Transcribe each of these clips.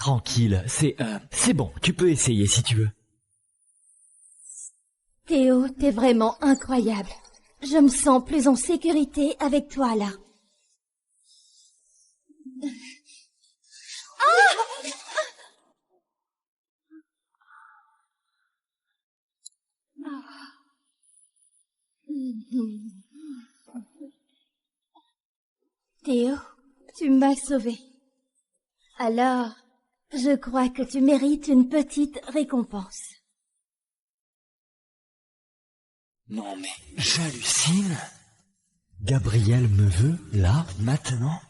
tranquille, c'est bon, tu peux essayer si tu veux. Théo, t'es vraiment incroyable. Je me sens plus en sécurité avec toi, là. Théo, tu m'as sauvée. Alors, je crois que tu mérites une petite récompense. Non mais, j'hallucine. Gabriel me veut, là, maintenant.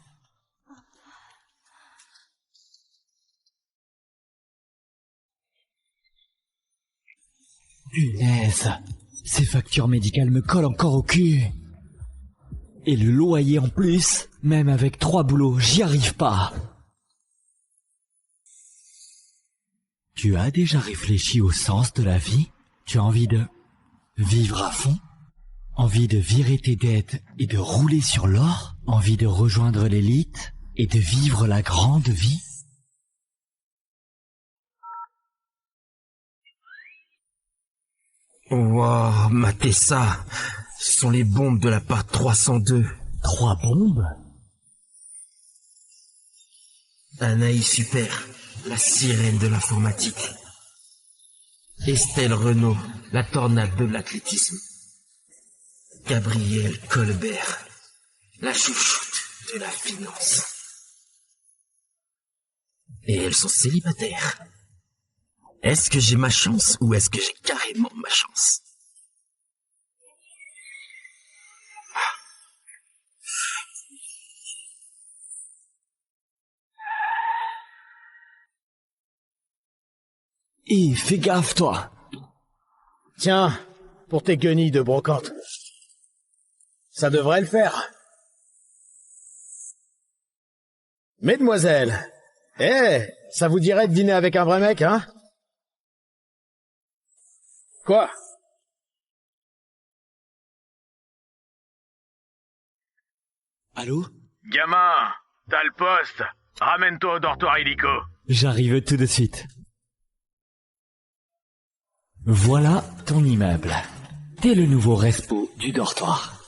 Punaise, ces factures médicales me collent encore au cul. Et le loyer en plus, même avec 3 boulots, j'y arrive pas. Tu as déjà réfléchi au sens de la vie? Tu as envie de vivre à fond? Envie de virer tes dettes et de rouler sur l'or? Envie de rejoindre l'élite et de vivre la grande vie? Wow, matez ça. Ce sont les bombes de la part 302. 3 bombes? Anaïs Super, la sirène de l'informatique. Estelle Renaud, la tornade de l'athlétisme. Gabrielle Colbert, la chouchoute de la finance. Et elles sont célibataires. Est-ce que j'ai ma chance ou est-ce que j'ai carrément ma chance? Et fais gaffe, toi. Tiens, pour tes guenilles de brocante. Ça devrait le faire. Mesdemoiselles, ça vous dirait de dîner avec un vrai mec, hein? Quoi? Allô? Gamin, t'as le poste. Ramène-toi au dortoir illico. J'arrive tout de suite. Voilà ton immeuble. T'es le nouveau respo du dortoir.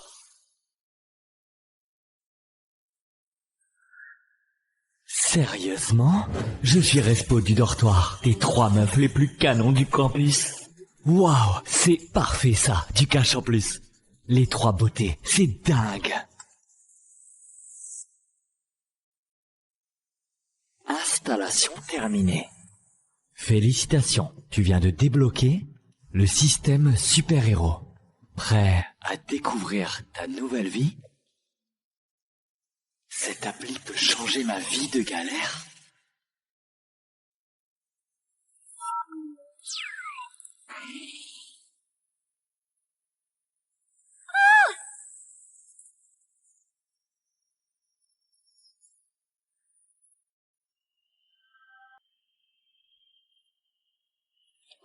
Sérieusement? Je suis respo du dortoir, des 3 meufs les plus canons du campus. Waouh, c'est parfait ça, du cash en plus. Les 3 beautés, c'est dingue. Installation terminée. Félicitations, tu viens de débloquer le système super-héros. Prêt à découvrir ta nouvelle vie? Cette appli peut changer ma vie de galère?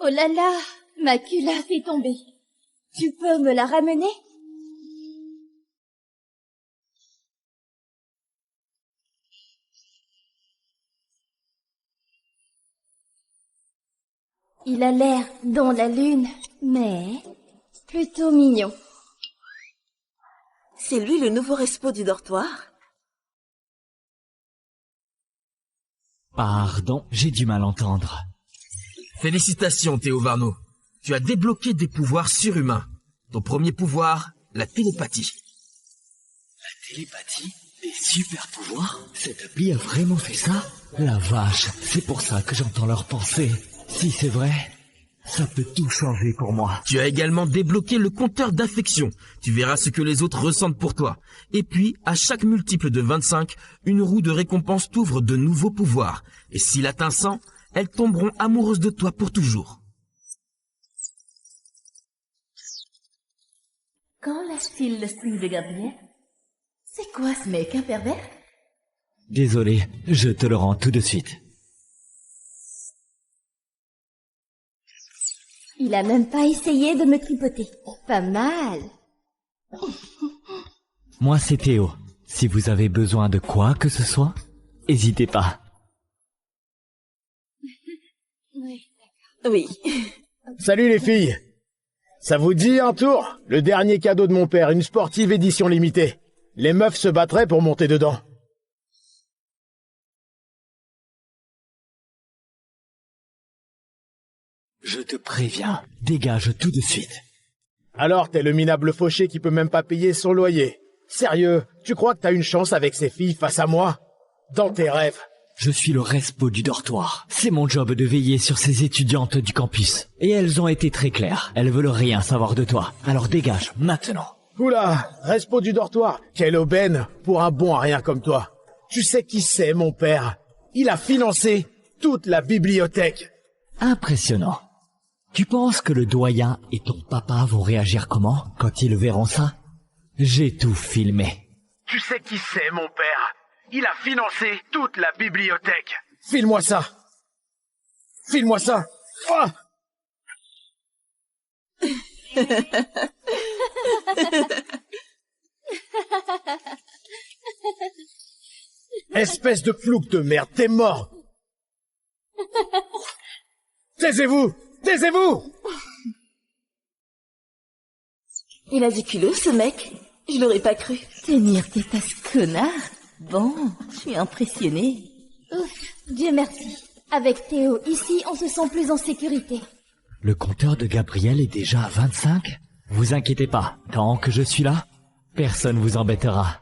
Oh là là, ma culotte est tombée. Tu peux me la ramener? Il a l'air dans la lune, mais plutôt mignon. C'est lui le nouveau respo du dortoir? Pardon, j'ai du mal entendre. Félicitations Théo Varno. Tu as débloqué des pouvoirs surhumains. Ton premier pouvoir, la télépathie. La télépathie? Des super pouvoirs? Cette appli a vraiment fait ça? La vache, c'est pour ça que j'entends leurs pensées. Si c'est vrai, ça peut tout changer pour moi. Tu as également débloqué le compteur d'affection. Tu verras ce que les autres ressentent pour toi. Et puis, à chaque multiple de 25, une roue de récompense t'ouvre de nouveaux pouvoirs. Et s'il atteint 100, elles tomberont amoureuses de toi pour toujours. Quand lâche-t-il le string de Gabriel? C'est quoi ce mec, un pervers? Désolé, je te le rends tout de suite. Il a même pas essayé de me tripoter. Pas mal. Moi c'est Théo. Si vous avez besoin de quoi que ce soit, n'hésitez pas. Oui. Oui. Salut les filles. Ça vous dit un tour? Le dernier cadeau de mon père, une sportive édition limitée. Les meufs se battraient pour monter dedans. Je te préviens, dégage tout de suite. Alors t'es le minable fauché qui peut même pas payer son loyer. Sérieux, tu crois que t'as une chance avec ces filles face à moi? Dans tes rêves. Je suis le respo du dortoir. C'est mon job de veiller sur ces étudiantes du campus. Et elles ont été très claires. Elles veulent rien savoir de toi. Alors dégage, maintenant. Oula, respo du dortoir. Quelle aubaine pour un bon à rien comme toi. Tu sais qui c'est, mon père? Il a financé toute la bibliothèque. Impressionnant. Tu penses que le doyen et ton papa vont réagir comment quand ils verront ça? J'ai tout filmé. Tu sais qui c'est, mon père? Il a financé toute la bibliothèque. File-moi ça. File-moi ça. Ah! Espèce de plouc de merde, t'es mort. Taisez-vous! Taisez-vous! Il a du culot, ce mec. Je l'aurais pas cru. Tenir tête à ce connard. Bon, je suis impressionnée. Ouf, Dieu merci. Avec Théo, ici, on se sent plus en sécurité. Le compteur de Gabriel est déjà à 25? Vous inquiétez pas, tant que je suis là, personne vous embêtera.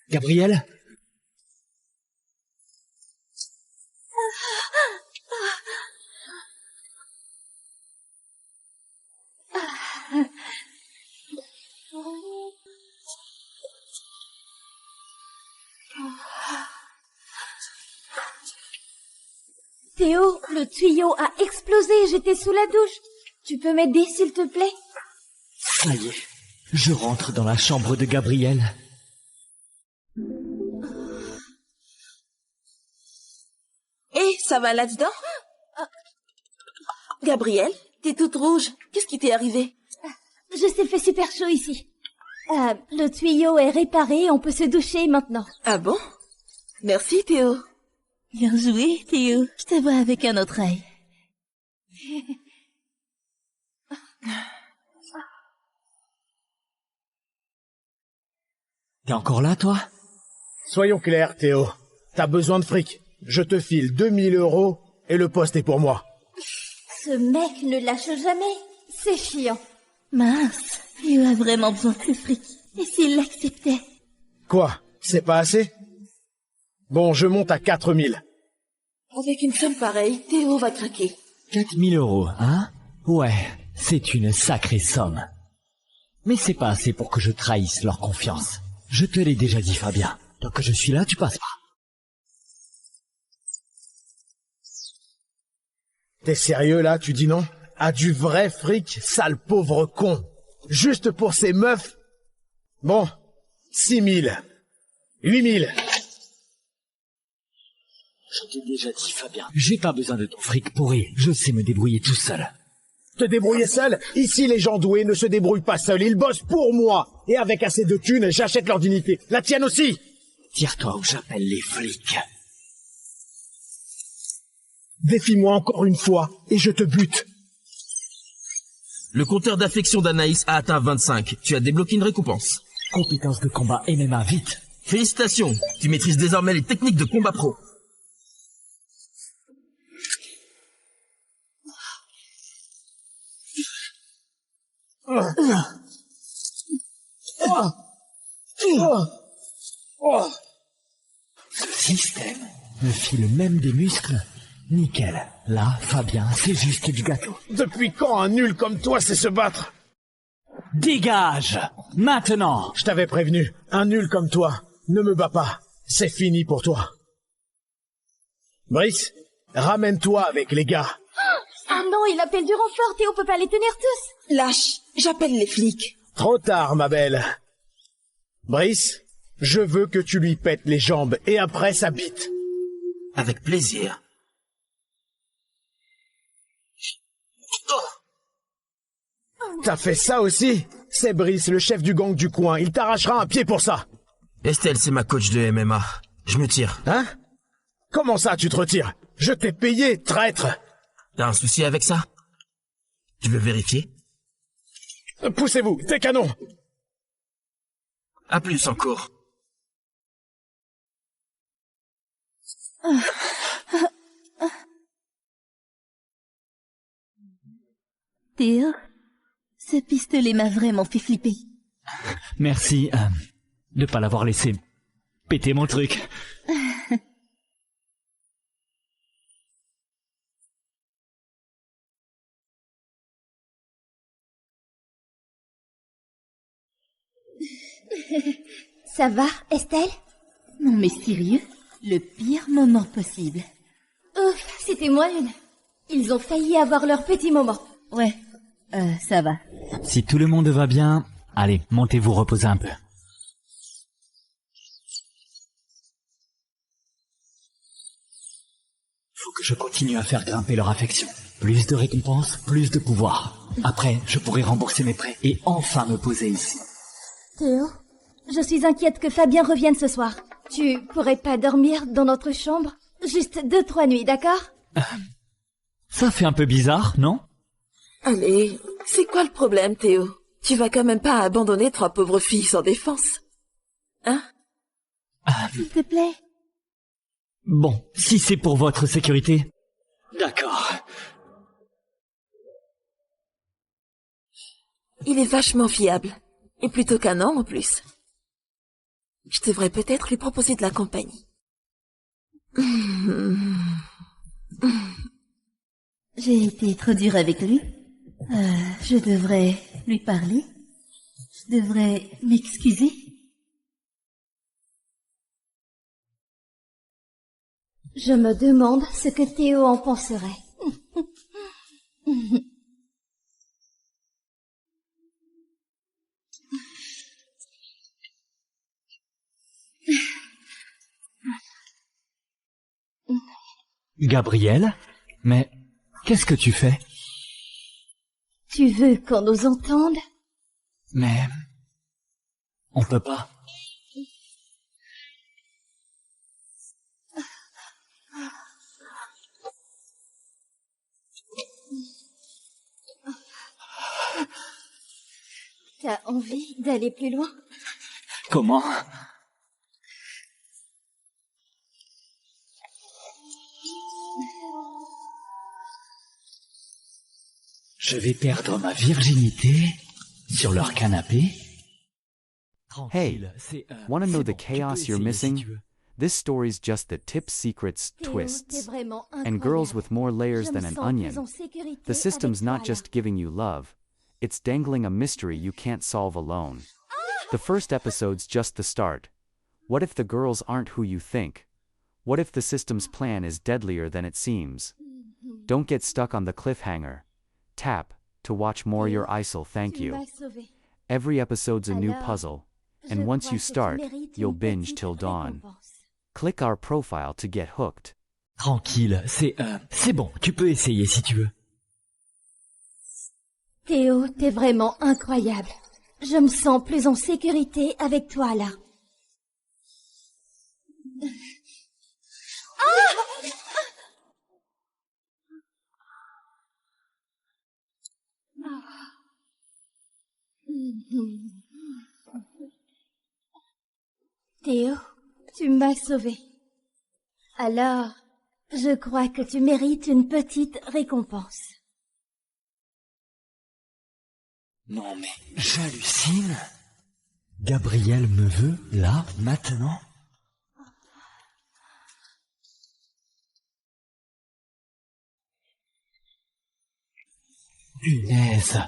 Gabriel? Théo, le tuyau a explosé, j'étais sous la douche. Tu peux m'aider, s'il te plaît? Ça y est, je rentre dans la chambre de Gabriel. Et ça va là-dedans? Gabrielle, t'es toute rouge. Qu'est-ce qui t'est arrivé? Je s'est fait super chaud ici. Le tuyau est réparé, on peut se doucher maintenant. Ah bon? Merci, Théo. Bien joué, Théo. Je te vois avec un autre œil. T'es encore là, toi? Soyons clairs, Théo. T'as besoin de fric. Je te file 2000 € et le poste est pour moi. Ce mec ne lâche jamais. C'est chiant. Mince, Théo a vraiment besoin de ce fric. Et s'il l'acceptait? Quoi? C'est pas assez? Bon, je monte à 4000. Avec une somme pareille, Théo va craquer. 4000 €, hein? Ouais, c'est une sacrée somme. Mais c'est pas assez pour que je trahisse leur confiance. Je te l'ai déjà dit, Fabien. Tant que je suis là, tu passes pas. T'es sérieux là, tu dis non? À du vrai fric, sale pauvre con. Juste pour ces meufs? Bon, 6000. 8000. Je t'ai déjà dit, Fabien. J'ai pas besoin de ton fric pourri. Je sais me débrouiller tout seul. Te débrouiller seul? Ici, les gens doués ne se débrouillent pas seuls. Ils bossent pour moi. Et avec assez de thunes, j'achète leur dignité. La tienne aussi. Tire-toi ou j'appelle les flics. Défie-moi encore une fois et je te bute. Le compteur d'affection d'Anaïs a atteint 25. Tu as débloqué une récompense. Compétences de combat MMA, vite. Félicitations, tu maîtrises désormais les techniques de combat pro. Ce système me file même des muscles. Nickel. Là, Fabien, c'est juste du gâteau. Depuis quand un nul comme toi sait se battre? Dégage! Maintenant! Je t'avais prévenu, un nul comme toi, ne me bats pas. C'est fini pour toi. Brice, ramène-toi avec les gars. Ah non, il appelle du renfort, Théo peut pas les tenir tous. Lâche, j'appelle les flics. Trop tard, ma belle. Brice, je veux que tu lui pètes les jambes et après sa bite. Avec plaisir. T'as fait ça aussi? C'est Brice, le chef du gang du coin. Il t'arrachera un pied pour ça. Estelle, c'est ma coach de MMA. Je me tire. Hein? Comment ça, tu te retires? Je t'ai payé, traître! T'as un souci avec ça? Tu veux vérifier? Poussez-vous, des canons! À plus encore. Théo, ce pistolet m'a vraiment fait flipper. Merci de pas l'avoir laissé péter mon truc. Ça va, Estelle? Non mais sérieux? Le pire moment possible. Ouf, c'était moins une. Ils ont failli avoir leur petit moment. Ouais, ça va. Si tout le monde va bien, allez, montez vous reposer un peu. Faut que je continue à faire grimper leur affection. Plus de récompenses, plus de pouvoir. Après, je pourrai rembourser mes prêts et enfin me poser ici. Théo, je suis inquiète que Fabien revienne ce soir. Tu pourrais pas dormir dans notre chambre? Juste 2-3 nuits, d'accord? Ça fait un peu bizarre, non? Allez, c'est quoi le problème, Théo? Tu vas quand même pas abandonner 3 pauvres filles sans défense. Hein? S'il te plaît. Bon, si c'est pour votre sécurité... D'accord. Il est vachement fiable. Et plutôt qu'un an en plus. Je devrais peut-être lui proposer de la compagnie. J'ai été trop dure avec lui. Je devrais lui parler. Je devrais m'excuser. Je me demande ce que Théo en penserait. Gabriel? Mais qu'est-ce que tu fais? Tu veux qu'on nous entende? Mais... on peut pas. T'as envie d'aller plus loin? Comment? Je vais perdre ma virginité sur leur canapé. Hey, want to know the chaos you're missing? This story's just the tip secrets, twists, and girls with more layers than an onion. The system's not just giving you love, it's dangling a mystery you can't solve alone. The first episode's just the start. What if the girls aren't who you think? What if the system's plan is deadlier than it seems? Don't get stuck on the cliffhanger. Tap to watch more your ISIL, thank you. Every episode's a new puzzle, and once you start, you'll binge till dawn. Click our profile to get hooked. Tranquille, c'est bon, tu peux essayer si tu veux. Théo, t'es vraiment incroyable. Je me sens plus en sécurité avec toi là. Théo, tu m'as sauvée. Alors, je crois que tu mérites une petite récompense. Non mais, j'hallucine. Gabriel me veut, là, maintenant? Punaise,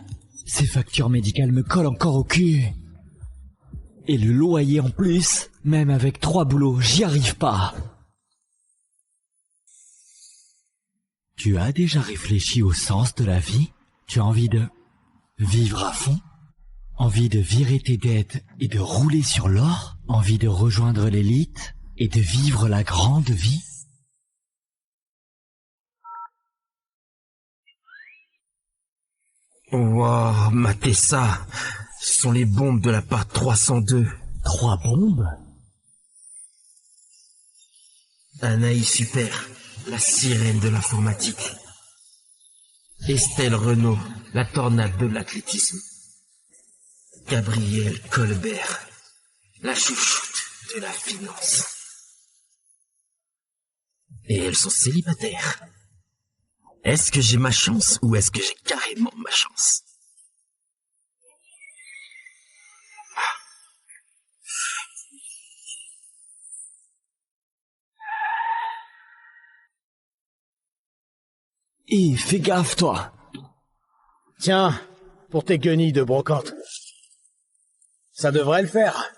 ces factures médicales me collent encore au cul. Et le loyer en plus, même avec 3 boulots, j'y arrive pas. Tu as déjà réfléchi au sens de la vie? Tu as envie de vivre à fond? Envie de virer tes dettes et de rouler sur l'or? Envie de rejoindre l'élite et de vivre la grande vie? Wow, matez ça. Ce sont les bombes de la part 302. 3 bombes? Anaïs Super, la sirène de l'informatique. Estelle Renaud, la tornade de l'athlétisme. Gabrielle Colbert, la chouchoute de la finance. Et elles sont célibataires. Est-ce que j'ai ma chance ou est-ce que j'ai carrément ma chance? Et fais gaffe, toi. Tiens, pour tes guenilles de brocante. Ça devrait le faire.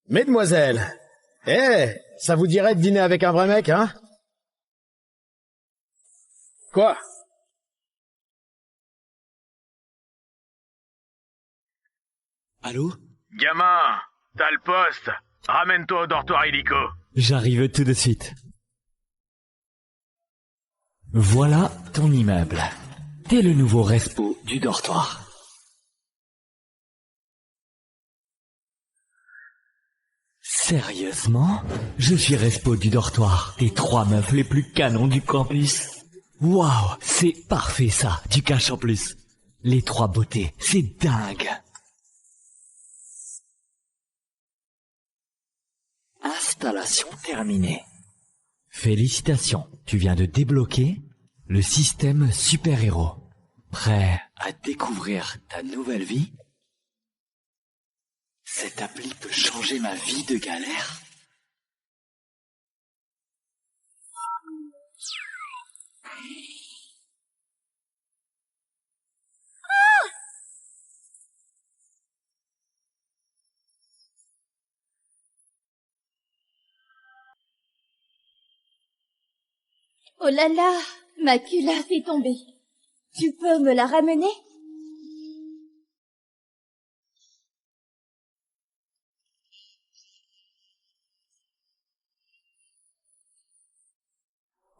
Mesdemoiselles, ça vous dirait de dîner avec un vrai mec, hein? Quoi? Allô? Gamin, t'as le poste. Ramène-toi au dortoir illico. J'arrive tout de suite. Voilà ton immeuble. T'es le nouveau respo du dortoir. Sérieusement? Je suis respo du dortoir. Des 3 meufs les plus canons du campus. Waouh, c'est parfait ça, du cash en plus. Les 3 beautés, c'est dingue. Installation terminée. Félicitations, tu viens de débloquer le système super-héros. Prêt à découvrir ta nouvelle vie? Cette appli peut changer ma vie de galère. Oh là là, ma culotte est tombée. Tu peux me la ramener?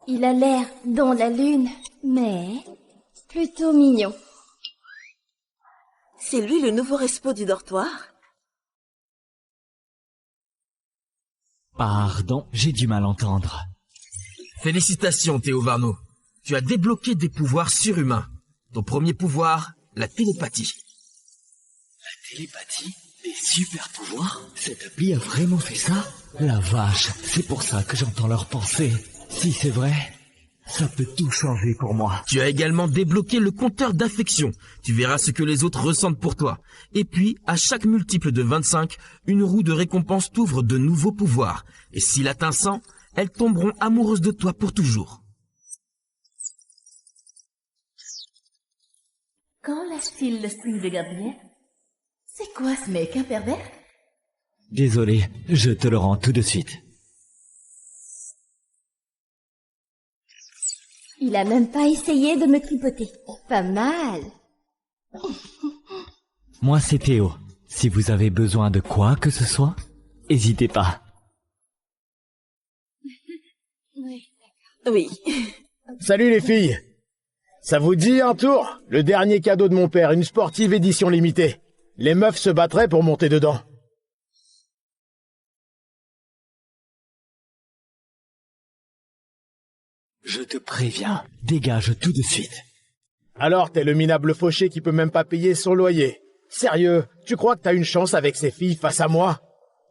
Il a l'air dans la lune, mais plutôt mignon. C'est lui le nouveau respo du dortoir? Pardon, j'ai du mal entendre. Félicitations Théo Varno. Tu as débloqué des pouvoirs surhumains. Ton premier pouvoir, la télépathie. La télépathie? Des super pouvoirs? Cette appli a vraiment fait ça? La vache, c'est pour ça que j'entends leurs pensées. Si c'est vrai, ça peut tout changer pour moi. Tu as également débloqué le compteur d'affection. Tu verras ce que les autres ressentent pour toi. Et puis, à chaque multiple de 25, une roue de récompense t'ouvre de nouveaux pouvoirs. Et s'il atteint 100, elles tomberont amoureuses de toi pour toujours. Quand lâche-t-il le string de Gabriel? C'est quoi ce mec, un pervers? Désolé, je te le rends tout de suite. Il a même pas essayé de me tripoter. Pas mal. Moi c'est Théo. Si vous avez besoin de quoi que ce soit, n'hésitez pas. Oui. Salut les filles. Ça vous dit un tour? Le dernier cadeau de mon père, une sportive édition limitée. Les meufs se battraient pour monter dedans. Je te préviens, dégage tout de suite. Alors t'es le minable fauché qui peut même pas payer son loyer. Sérieux, tu crois que t'as une chance avec ces filles face à moi?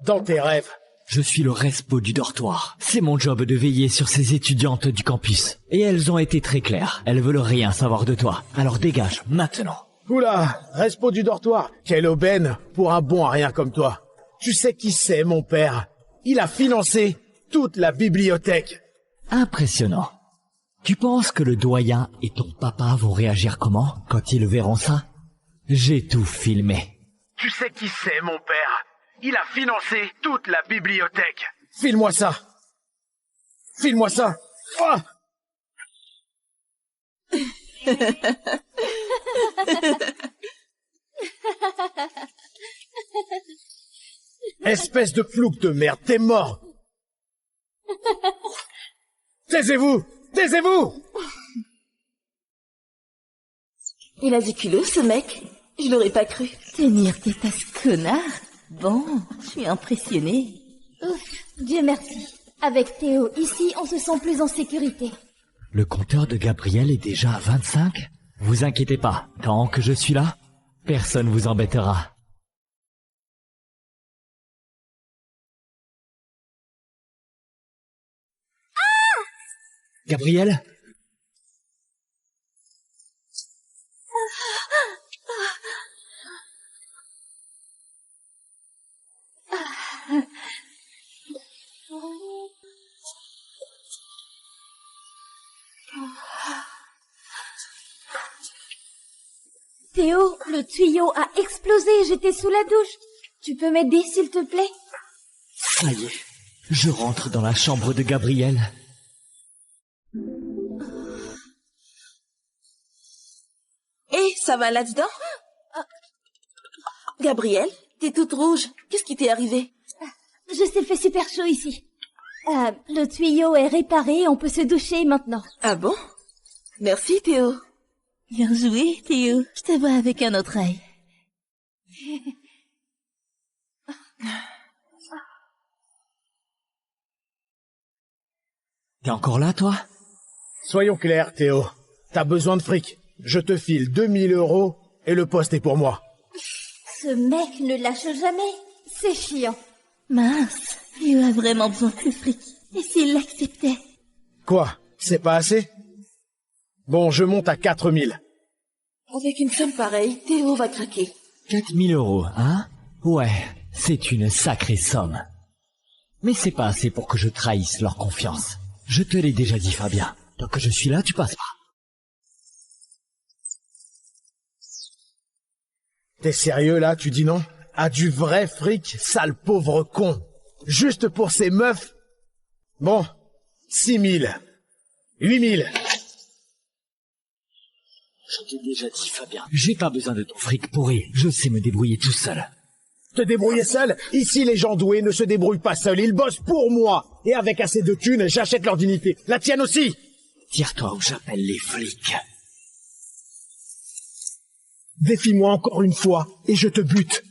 Dans tes rêves. Je suis le respo du dortoir. C'est mon job de veiller sur ces étudiantes du campus. Et elles ont été très claires. Elles veulent rien savoir de toi. Alors dégage, maintenant. Oula, respo du dortoir. Quelle aubaine pour un bon à rien comme toi. Tu sais qui c'est, mon père? Il a financé toute la bibliothèque. Impressionnant. Tu penses que le doyen et ton papa vont réagir comment quand ils verront ça? J'ai tout filmé. Tu sais qui c'est, mon père? Il a financé toute la bibliothèque. File-moi ça. File-moi ça. Ah! Espèce de plouc de merde, t'es mort. Taisez-vous! Taisez-vous! Il a du culot, ce mec. Je l'aurais pas cru. Tenir tête à ce connard? Bon, je suis impressionnée. Ouf, Dieu merci. Avec Théo, ici, on se sent plus en sécurité. Le compteur de Gabriel est déjà à 25. Vous inquiétez pas, tant que je suis là, personne vous embêtera. Gabriel? Théo, le tuyau a explosé, j'étais sous la douche. Tu peux m'aider, s'il te plaît? Ça y est, je rentre dans la chambre de Gabriel. Hé, ça va là-dedans? Gabriel, t'es toute rouge. Qu'est-ce qui t'est arrivé? Je s'est fait super chaud ici. Le tuyau est réparé, on peut se doucher maintenant. Ah bon? Merci, Théo. Bien joué, Théo. Je te vois avec un autre œil. T'es encore là, toi? Soyons clairs, Théo. T'as besoin de fric. Je te file 2000 € et le poste est pour moi. Ce mec ne lâche jamais. C'est chiant. Mince, Théo a vraiment besoin de ce fric. Et s'il l'acceptait? Quoi? C'est pas assez? Bon, je monte à 4000. Avec une somme pareille, Théo va craquer. 4000 €, hein? Ouais, c'est une sacrée somme. Mais c'est pas assez pour que je trahisse leur confiance. Je te l'ai déjà dit, Fabien. Tant que je suis là, tu passes pas. T'es sérieux là, tu dis non? À du vrai fric, sale pauvre con. Juste pour ces meufs? Bon, 6000. 8000. Je t'ai déjà dit, Fabien. J'ai pas besoin de ton fric pourri. Je sais me débrouiller tout seul. Te débrouiller seul? Ici, les gens doués ne se débrouillent pas seuls. Ils bossent pour moi. Et avec assez de thunes, j'achète leur dignité. La tienne aussi. Tire-toi ou j'appelle les flics. Défie-moi encore une fois et je te bute.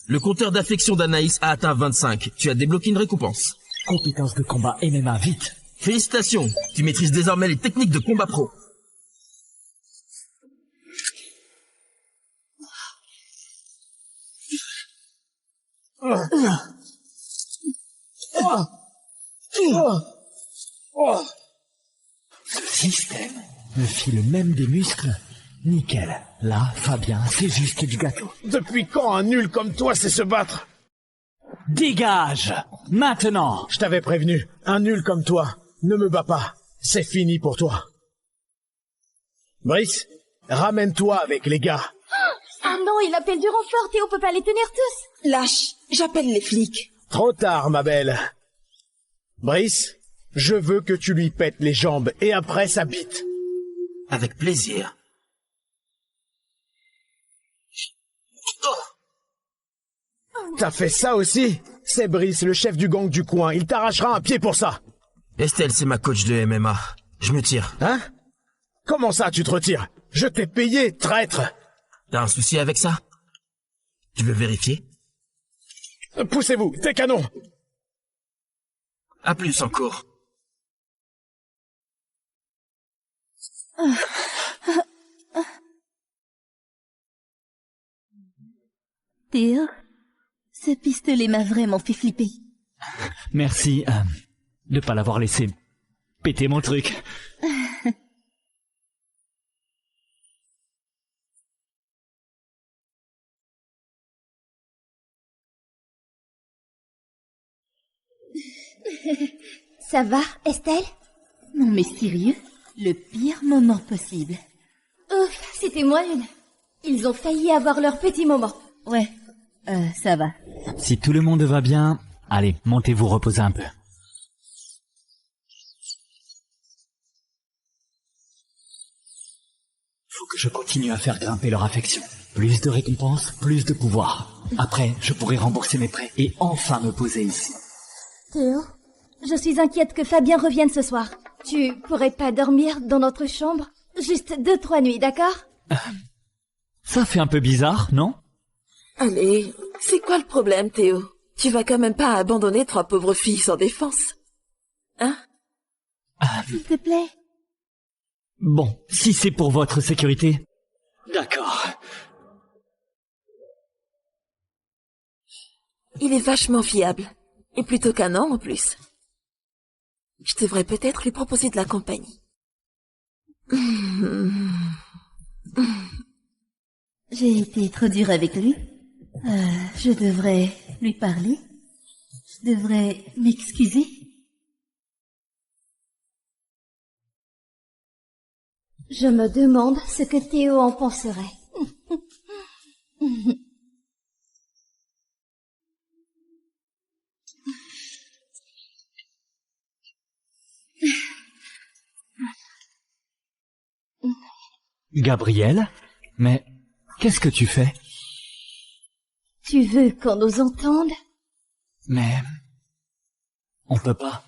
Le compteur d'affection d'Anaïs a atteint 25. Tu as débloqué une récompense. Compétences de combat MMA, vite. Félicitations, tu maîtrises désormais les techniques de combat pro. Ce système me file même des muscles. Nickel. Là, Fabien, c'est juste du gâteau. Depuis quand un nul comme toi sait se battre? Dégage! Maintenant! Je t'avais prévenu, un nul comme toi, ne me bats pas. C'est fini pour toi. Brice, ramène-toi avec les gars. Ah non, il appelle du renfort, Théo peut pas les tenir tous. Lâche, j'appelle les flics. Trop tard, ma belle. Brice, je veux que tu lui pètes les jambes et après sa bite. Avec plaisir. T'as fait ça aussi? C'est Brice, le chef du gang du coin. Il t'arrachera un pied pour ça. Estelle, c'est ma coach de MMA. Je me tire. Hein? Comment ça, tu te retires? Je t'ai payé, traître. T'as un souci avec ça? Tu veux vérifier? Poussez-vous, tes canons. À plus encore. Théo, ce pistolet m'a vraiment fait flipper. Merci de pas l'avoir laissé péter mon truc. Ça va, Estelle? Non mais sérieux? Le pire moment possible. Ouf, c'était moi une. Ils ont failli avoir leur petit moment. Ouais, ça va. Si tout le monde va bien, allez, montez-vous reposer un peu. Faut que je continue à faire grimper leur affection. Plus de récompenses, plus de pouvoir. Après, je pourrai rembourser mes prêts et enfin me poser ici. Théo, je suis inquiète que Fabien revienne ce soir. Tu pourrais pas dormir dans notre chambre? Juste 2-3 nuits, d'accord? Ça fait un peu bizarre, non? Allez, c'est quoi le problème, Théo? Tu vas quand même pas abandonner 3 pauvres filles sans défense. Hein? S'il te plaît. Bon, si c'est pour votre sécurité. D'accord. Il est vachement fiable. Et plutôt qu'un an en plus. Je devrais peut-être lui proposer de la compagnie. J'ai été trop dure avec lui. Je devrais lui parler. Je devrais m'excuser. Je me demande ce que Théo en penserait. Gabriel? Mais qu'est-ce que tu fais? Tu veux qu'on nous entende? Mais on peut pas.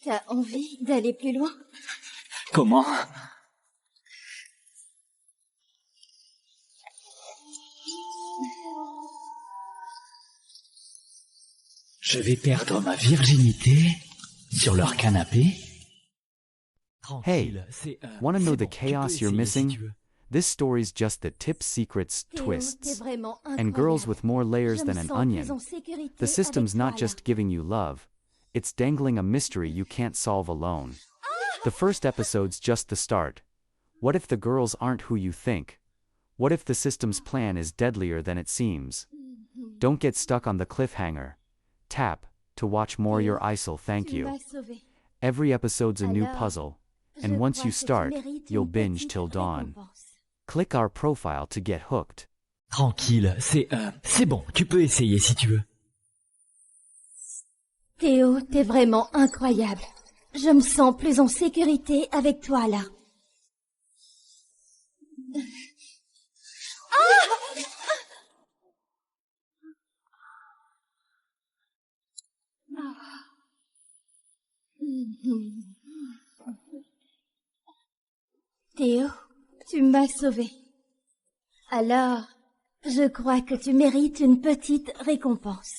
T'as envie d'aller plus loin? Comment? Je vais perdre ma virginité sur leur canapé. Hey, want to know the chaos you're missing? This story's just the tip secrets, twists, and girls with more layers than an onion. The system's not just giving you love, it's dangling a mystery you can't solve alone. The first episode's just the start. What if the girls aren't who you think? What if the system's plan is deadlier than it seems? Don't get stuck on the cliffhanger. Tap to watch more your ISIL, thank you. Every episode's a new puzzle, and once you start, you'll binge till dawn. Click our profile to get hooked. Tranquille, c'est bon, tu peux essayer si tu veux. Théo, t'es vraiment incroyable. Je me sens plus en sécurité avec toi là. Théo, tu m'as sauvé. Alors, je crois que tu mérites une petite récompense.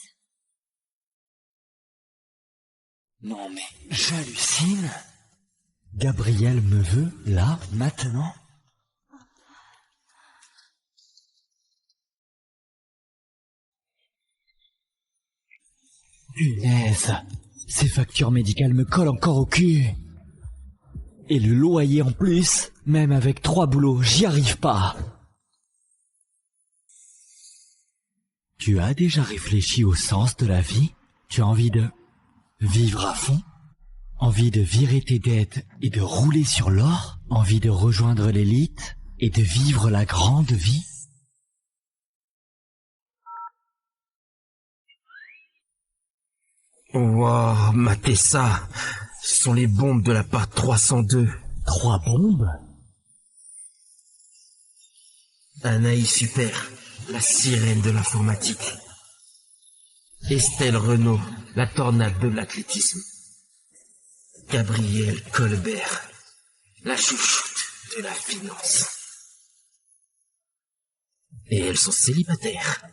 Non mais, j'hallucine. Gabriel me veut, là, maintenant. Punaise, ces factures médicales me collent encore au cul. Et le loyer en plus, même avec 3 boulots, j'y arrive pas. Tu as déjà réfléchi au sens de la vie? Tu as envie de vivre à fond? Envie de virer tes dettes et de rouler sur l'or? Envie de rejoindre l'élite et de vivre la grande vie? Wow, matez ça. Ce sont les bombes de la part 302. 3 bombes? Anaïs Super, la sirène de l'informatique. Estelle Renaud, la tornade de l'athlétisme. Gabrielle Colbert, la chouchoute de la finance. Et elles sont célibataires.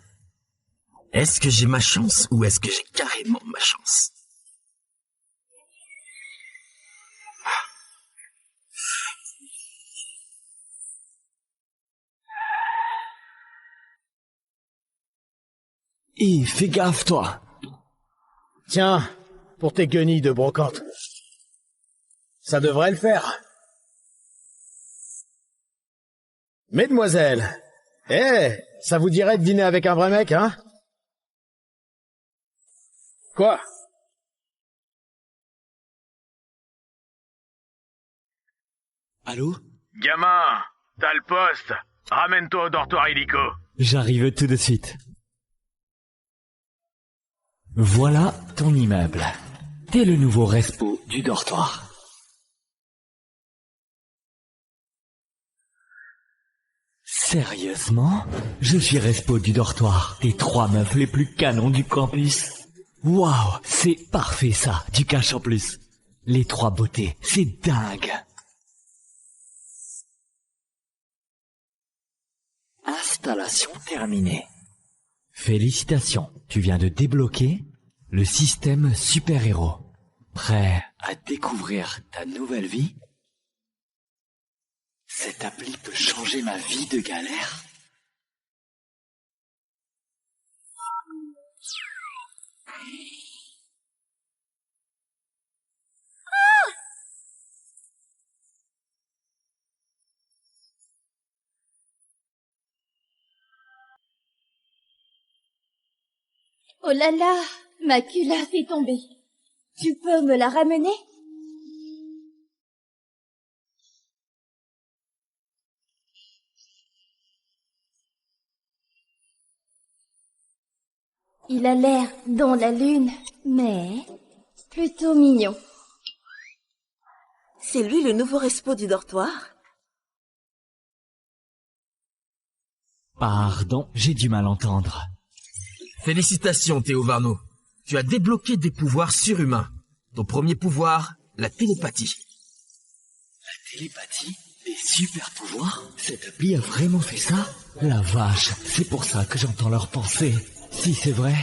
Est-ce que j'ai ma chance ou est-ce que j'ai carrément ma chance? Et fais gaffe, toi. Tiens, pour tes guenilles de brocante. Ça devrait le faire. Mesdemoiselles, ça vous dirait de dîner avec un vrai mec, hein? Quoi? Allô? Gamin, t'as le poste. Ramène-toi au dortoir illico. J'arrive tout de suite. Voilà ton immeuble. T'es le nouveau respo du dortoir. Sérieusement? Je suis respo du dortoir, des 3 meufs les plus canons du campus. Waouh, c'est parfait ça, du cash en plus. Les 3 beautés, c'est dingue. Installation terminée. Félicitations, tu viens de débloquer le système super-héros. Prêt à découvrir ta nouvelle vie? Cette appli peut changer ma vie de galère. Oh là là, ma culotte est tombée. Tu peux me la ramener? Il a l'air dans la lune, mais plutôt mignon. C'est lui le nouveau respo du dortoir? Pardon, j'ai du mal entendre. Félicitations, Théo Varno. Tu as débloqué des pouvoirs surhumains. Ton premier pouvoir, la télépathie. La télépathie? Des super pouvoirs? Cette appli a vraiment fait ça? La vache, c'est pour ça que j'entends leurs pensées. Si c'est vrai,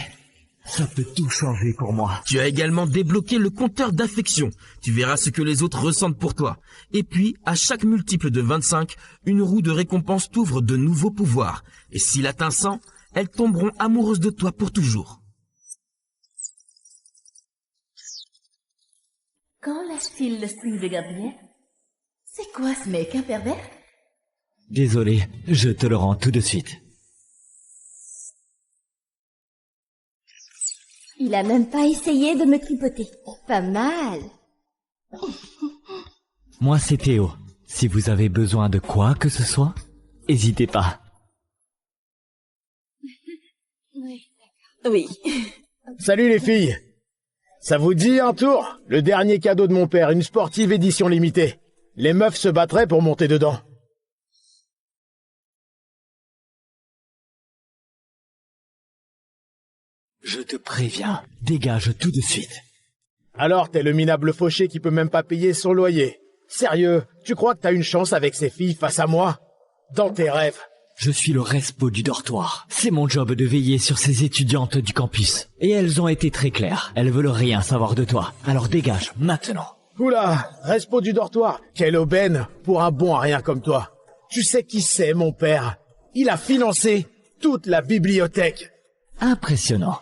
ça peut tout changer pour moi. Tu as également débloqué le compteur d'affection. Tu verras ce que les autres ressentent pour toi. Et puis, à chaque multiple de 25, une roue de récompense t'ouvre de nouveaux pouvoirs. Et s'il atteint 100, elles tomberont amoureuses de toi pour toujours. Quand lâche-t-il le string de Gabriel? C'est quoi ce mec, un pervers? Désolé, je te le rends tout de suite. Il a même pas essayé de me tripoter. Pas mal. Moi, c'est Théo. Si vous avez besoin de quoi que ce soit, n'hésitez pas. Oui. Salut les filles. Ça vous dit un tour? Le dernier cadeau de mon père, une sportive édition limitée. Les meufs se battraient pour monter dedans. Je te préviens, dégage tout de suite. Alors t'es le minable fauché qui peut même pas payer son loyer. Sérieux, tu crois que t'as une chance avec ces filles face à moi? Dans tes rêves. Je suis le respo du dortoir. C'est mon job de veiller sur ces étudiantes du campus. Et elles ont été très claires. Elles veulent rien savoir de toi. Alors dégage, maintenant. Oula, respo du dortoir. Quelle aubaine pour un bon à rien comme toi. Tu sais qui c'est, mon père? Il a financé toute la bibliothèque. Impressionnant.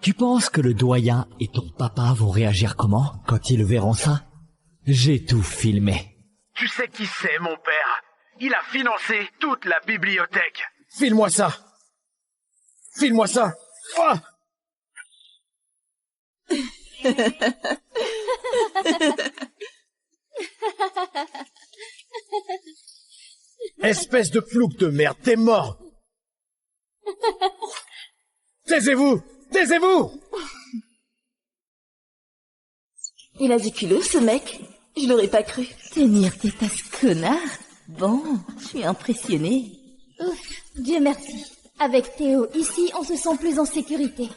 Tu penses que le doyen et ton papa vont réagir comment quand ils verront ça? J'ai tout filmé. Tu sais qui c'est, mon père? Il a financé toute la bibliothèque. File-moi ça. File-moi ça. Ah! Espèce de plouc de merde, t'es mort. Taisez-vous! Taisez-vous! Il a du culot, ce mec. Je l'aurais pas cru. Tenir tes tasses, connard. Bon, je suis impressionnée. Ouf, Dieu merci. Avec Théo, ici, on se sent plus en sécurité.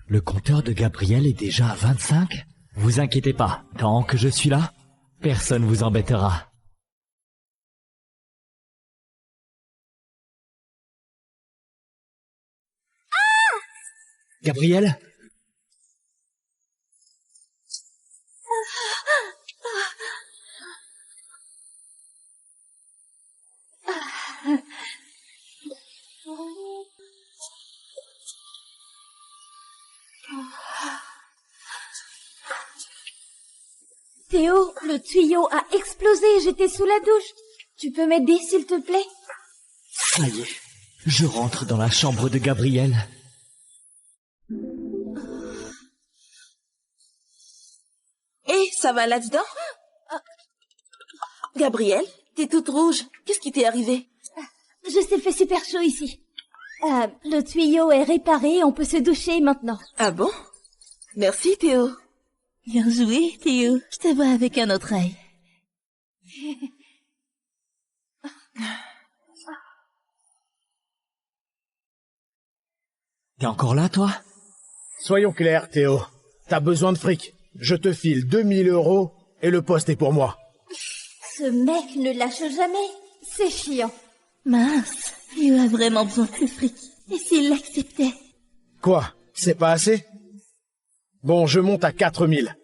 Le compteur de Gabriel est déjà à 25? Vous inquiétez pas, tant que je suis là, personne vous embêtera. Gabriel? Théo, le tuyau a explosé, j'étais sous la douche. Tu peux m'aider, s'il te plaît? Ça y est, je rentre dans la chambre de Gabriel. Eh, ça va là-dedans? Gabriel, t'es toute rouge. Qu'est-ce qui t'est arrivé? Je s'est fait super chaud ici. Le tuyau est réparé, on peut se doucher maintenant. Ah bon? Merci, Théo. Bien joué, Théo. Je te vois avec un autre œil. T'es encore là, toi? Soyons clairs, Théo. T'as besoin de fric. Je te file 2000 € et le poste est pour moi. Ce mec ne lâche jamais. C'est chiant. Mince, Théo a vraiment besoin de ce fric. Et s'il l'acceptait? Quoi? C'est pas assez? Bon, je monte à 4000.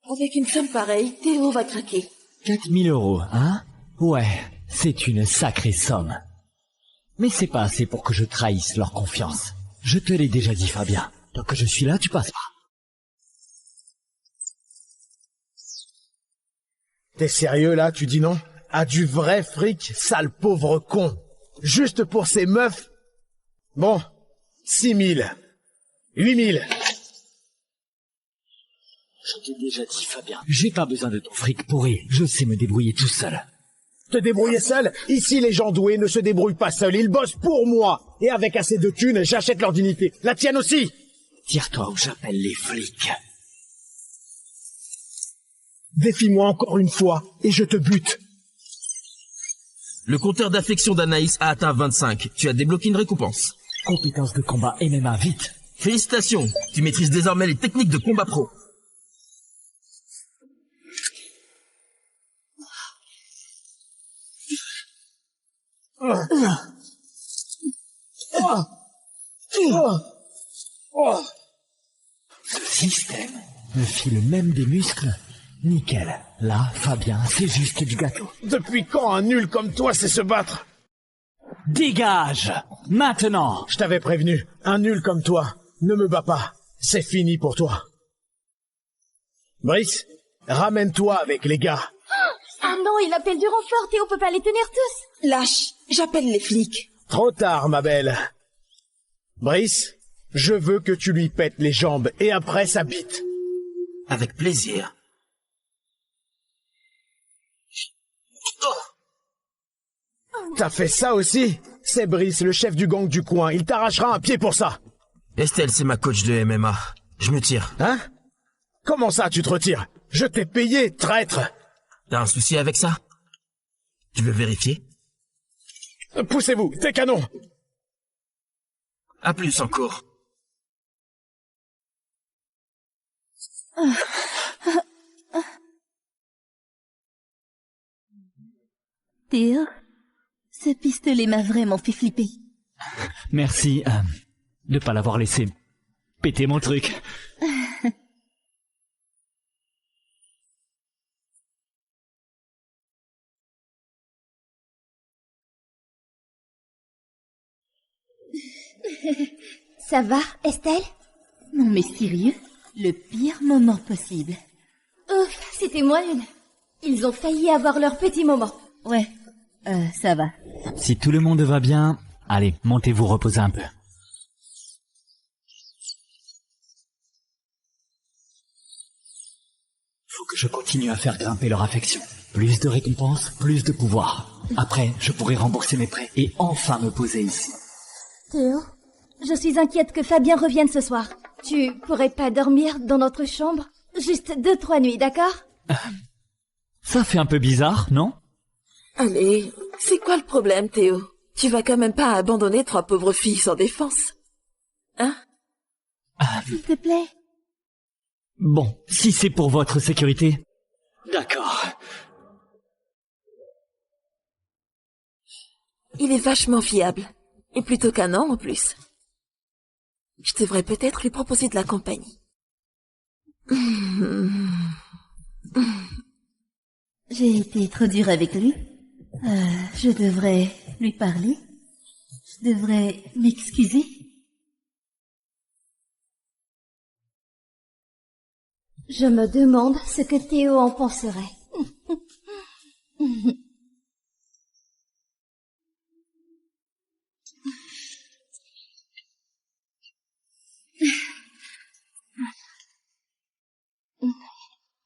Avec une somme pareille, Théo va craquer. 4000 €, hein? Ouais, c'est une sacrée somme. Mais c'est pas assez pour que je trahisse leur confiance. Je te l'ai déjà dit, Fabien. Tant que je suis là, tu passes pas. T'es sérieux là, tu dis non? À du vrai fric, sale pauvre con. Juste pour ces meufs? Bon, 6000. 8000. Je t'ai déjà dit, Fabien. J'ai pas besoin de ton fric pourri. Je sais me débrouiller tout seul. Te débrouiller seul? Ici, les gens doués ne se débrouillent pas seuls. Ils bossent pour moi. Et avec assez de thunes, j'achète leur dignité. La tienne aussi. Tire-toi ou j'appelle les flics. Défie-moi encore une fois et je te bute. Le compteur d'affection d'Anaïs a atteint 25. Tu as débloqué une récompense. Compétences de combat MMA, vite. Félicitations, tu maîtrises désormais les techniques de combat pro. Ce système me file même des muscles. Nickel. Là, Fabien, c'est juste du gâteau. Depuis quand un nul comme toi sait se battre? Dégage! Maintenant! Je t'avais prévenu, un nul comme toi, ne me bats pas. C'est fini pour toi. Brice, ramène-toi avec les gars. Ah non, il appelle du renfort. Théo peut pas les tenir tous. Lâche, j'appelle les flics. Trop tard, ma belle. Brice, je veux que tu lui pètes les jambes et après sa bite. Avec plaisir. T'as fait ça aussi? C'est Brice, le chef du gang du coin. Il t'arrachera un pied pour ça. Estelle, c'est ma coach de MMA. Je me tire. Hein? Comment ça, tu te retires? Je t'ai payé, traître. T'as un souci avec ça? Tu veux vérifier? Poussez-vous, tes canons. À plus encore. Théo, ce pistolet m'a vraiment fait flipper. Merci de pas l'avoir laissé péter mon truc. Ça va, Estelle? Non mais sérieux? Le pire moment possible. Ouf, c'était moins une. Ils ont failli avoir leur petit moment. Ouais, ça va. Si tout le monde va bien, allez, montez-vous reposer un peu. Faut que je continue à faire grimper leur affection. Plus de récompenses, plus de pouvoir. Après, je pourrai rembourser mes prêts et enfin me poser ici. Théo, je suis inquiète que Fabien revienne ce soir. Tu pourrais pas dormir dans notre chambre? Juste 2-3 nuits, d'accord? Ça fait un peu bizarre, non? Allez, c'est quoi le problème, Théo? Tu vas quand même pas abandonner 3 pauvres filles sans défense. Hein? S'il te plaît. Bon, si c'est pour votre sécurité... D'accord. Il est vachement fiable. Et plutôt qu'un an en plus. Je devrais peut-être lui proposer de la compagnie. J'ai été trop dure avec lui. Je devrais lui parler. Je devrais m'excuser. Je me demande ce que Théo en penserait.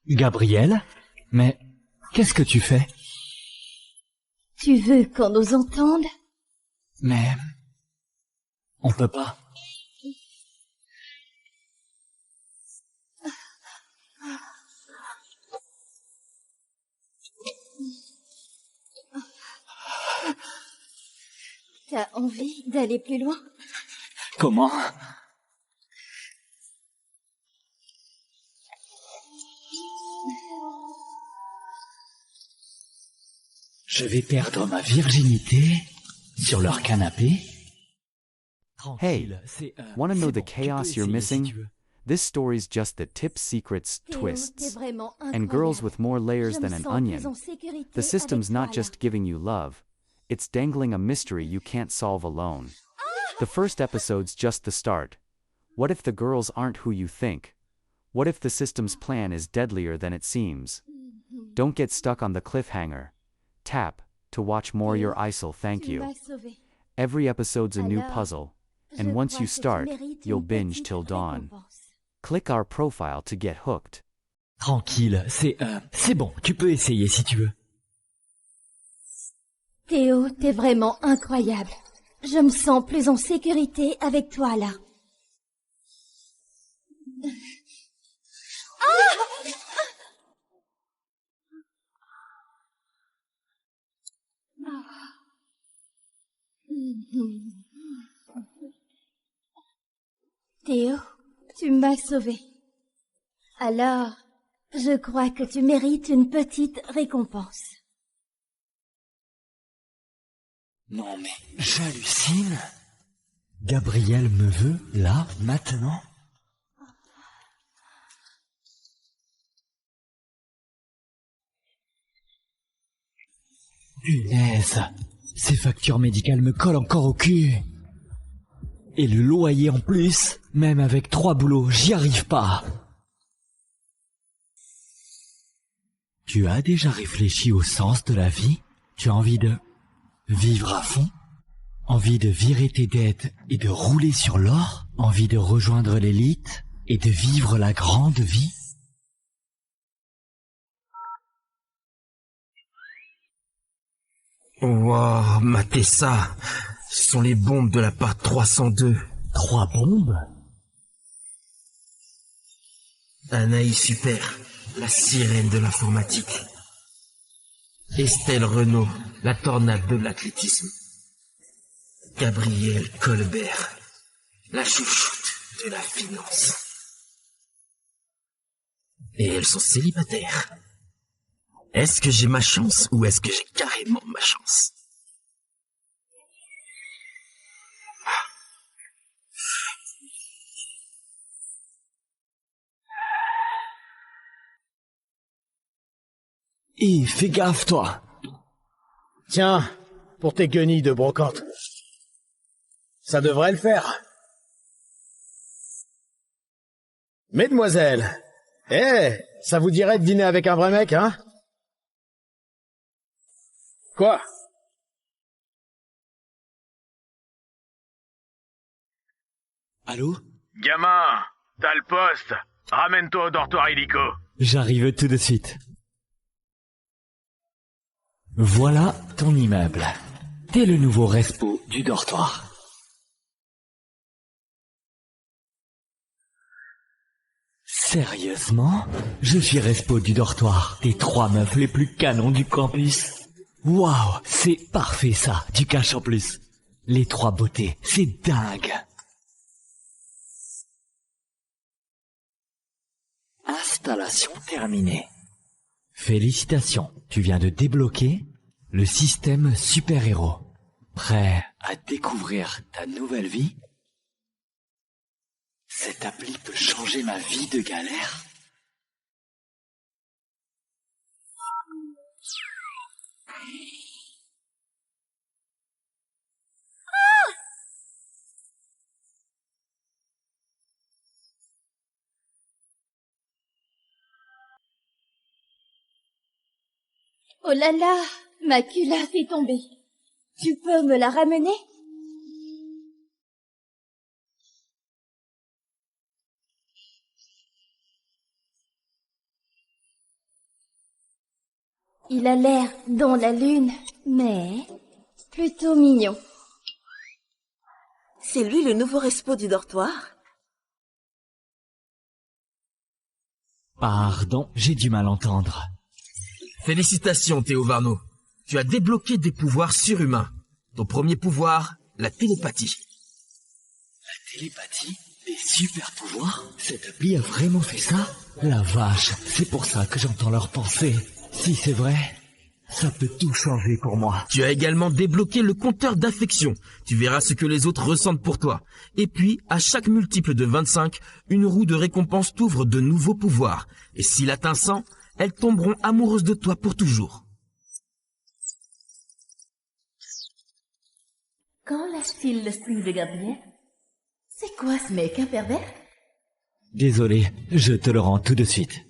Gabrielle? Mais qu'est-ce que tu fais? Tu veux qu'on nous entende? Mais... on peut pas. T'as envie d'aller plus loin? Comment? Je vais perdre ma virginité sur leur canapé. Hey, wanna know the chaos you're missing? This story's just the tip secrets twists. And girls with more layers than an onion. The system's not just giving you love, it's dangling a mystery you can't solve alone. The first episode's just the start. What if the girls aren't who you think? What if the system's plan is deadlier than it seems? Don't get stuck on the cliffhanger. Tap to watch more your ISIL, thank you. Every episode's a new puzzle, and once you start, you'll binge till dawn. Click our profile to get hooked. Tranquille, c'est bon, tu peux essayer si tu veux. Théo, t'es vraiment incroyable. Je me sens plus en sécurité avec toi là. Théo, tu m'as sauvé. Alors, je crois que tu mérites une petite récompense. Non mais, j'hallucine. Gabriel me veut, là, maintenant. Punaise, ces factures médicales me collent encore au cul. Et le loyer en plus, même avec 3 boulots, j'y arrive pas. Tu as déjà réfléchi au sens de la vie? Tu as envie de vivre à fond? Envie de virer tes dettes et de rouler sur l'or? Envie de rejoindre l'élite et de vivre la grande vie? Wow, matez ça. Ce sont les bombes de la part 302. 3 bombes? Anaïs Super, la sirène de l'informatique. Estelle Renaud, la tornade de l'athlétisme. Gabrielle Colbert, la chouchoute de la finance. Et elles sont célibataires. Est-ce que j'ai ma chance ou est-ce que j'ai carrément ma chance? Et fais gaffe, toi. Tiens, pour tes guenilles de brocante. Ça devrait le faire. Mesdemoiselles, ça vous dirait de dîner avec un vrai mec, hein? Quoi? Allô? Gamin, t'as le poste. Ramène-toi au dortoir illico. J'arrive tout de suite. Voilà ton immeuble. T'es le nouveau respo du dortoir. Sérieusement? Je suis respo du dortoir des 3 meufs les plus canons du campus. Waouh, c'est parfait ça, du cash en plus. Les 3 beautés, c'est dingue. Installation terminée. Félicitations, tu viens de débloquer le système super-héros. Prêt à découvrir ta nouvelle vie? Cette appli peut changer ma vie de galère. Oh là là, ma culotte est tombée. Tu peux me la ramener? Il a l'air dans la lune, mais plutôt mignon. C'est lui le nouveau respo du dortoir? Pardon, j'ai du mal entendre. Félicitations Théo Varno. Tu as débloqué des pouvoirs surhumains. Ton premier pouvoir, la télépathie. La télépathie, des super pouvoirs. Cette appli a vraiment fait ça? La vache, c'est pour ça que j'entends leurs pensées. Si c'est vrai, ça peut tout changer pour moi. Tu as également débloqué le compteur d'affection. Tu verras ce que les autres ressentent pour toi. Et puis, à chaque multiple de 25, une roue de récompense t'ouvre de nouveaux pouvoirs. Et s'il atteint 100, elles tomberont amoureuses de toi pour toujours. Quand lâche-t-il le string de Gabriel? C'est quoi ce mec, un pervers? Désolé, je te le rends tout de suite.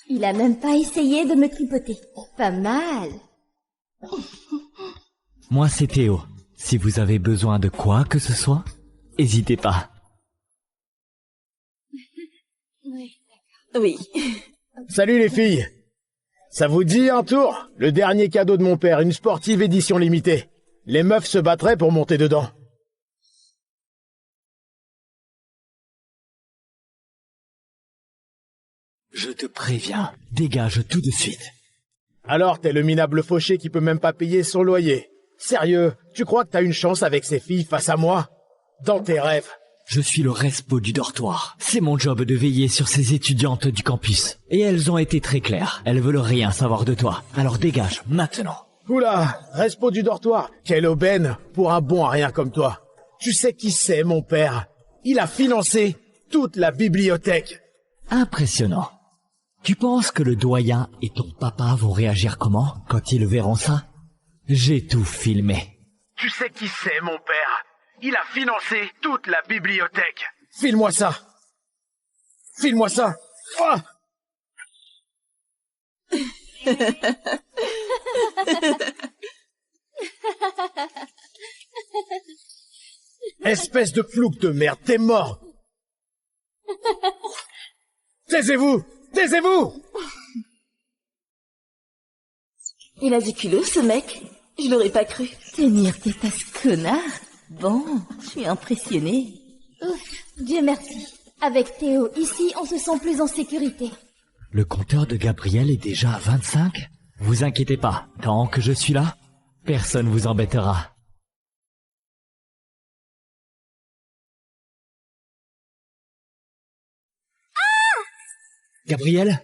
Il a même pas essayé de me tripoter. Pas mal. Moi, c'est Théo. Si vous avez besoin de quoi que ce soit, n'hésitez pas. Oui. Salut les filles. Ça vous dit un tour? Le dernier cadeau de mon père, une sportive édition limitée. Les meufs se battraient pour monter dedans. Je te préviens, dégage tout de suite. Alors t'es le minable fauché qui peut même pas payer son loyer. Sérieux, tu crois que t'as une chance avec ces filles face à moi? Dans tes rêves. Je suis le respo du dortoir. C'est mon job de veiller sur ces étudiantes du campus. Et elles ont été très claires. Elles veulent rien savoir de toi. Alors dégage, maintenant. Oula, respo du dortoir. Quelle aubaine pour un bon à rien comme toi. Tu sais qui c'est, mon père? Il a financé toute la bibliothèque. Impressionnant. Tu penses que le doyen et ton papa vont réagir comment quand ils verront ça? J'ai tout filmé. Tu sais qui c'est, mon père? Il a financé toute la bibliothèque. File-moi ça. File-moi ça. Ah! Espèce de plouc de merde, t'es mort. Taisez-vous! Taisez-vous! Il a du culot, ce mec. Je l'aurais pas cru. Tenir tête à ce connard. Bon, je suis impressionnée. Ouf, Dieu merci. Avec Théo, ici, on se sent plus en sécurité. Le compteur de Gabriel est déjà à 25? Vous inquiétez pas, tant que je suis là, personne vous embêtera. Gabriel?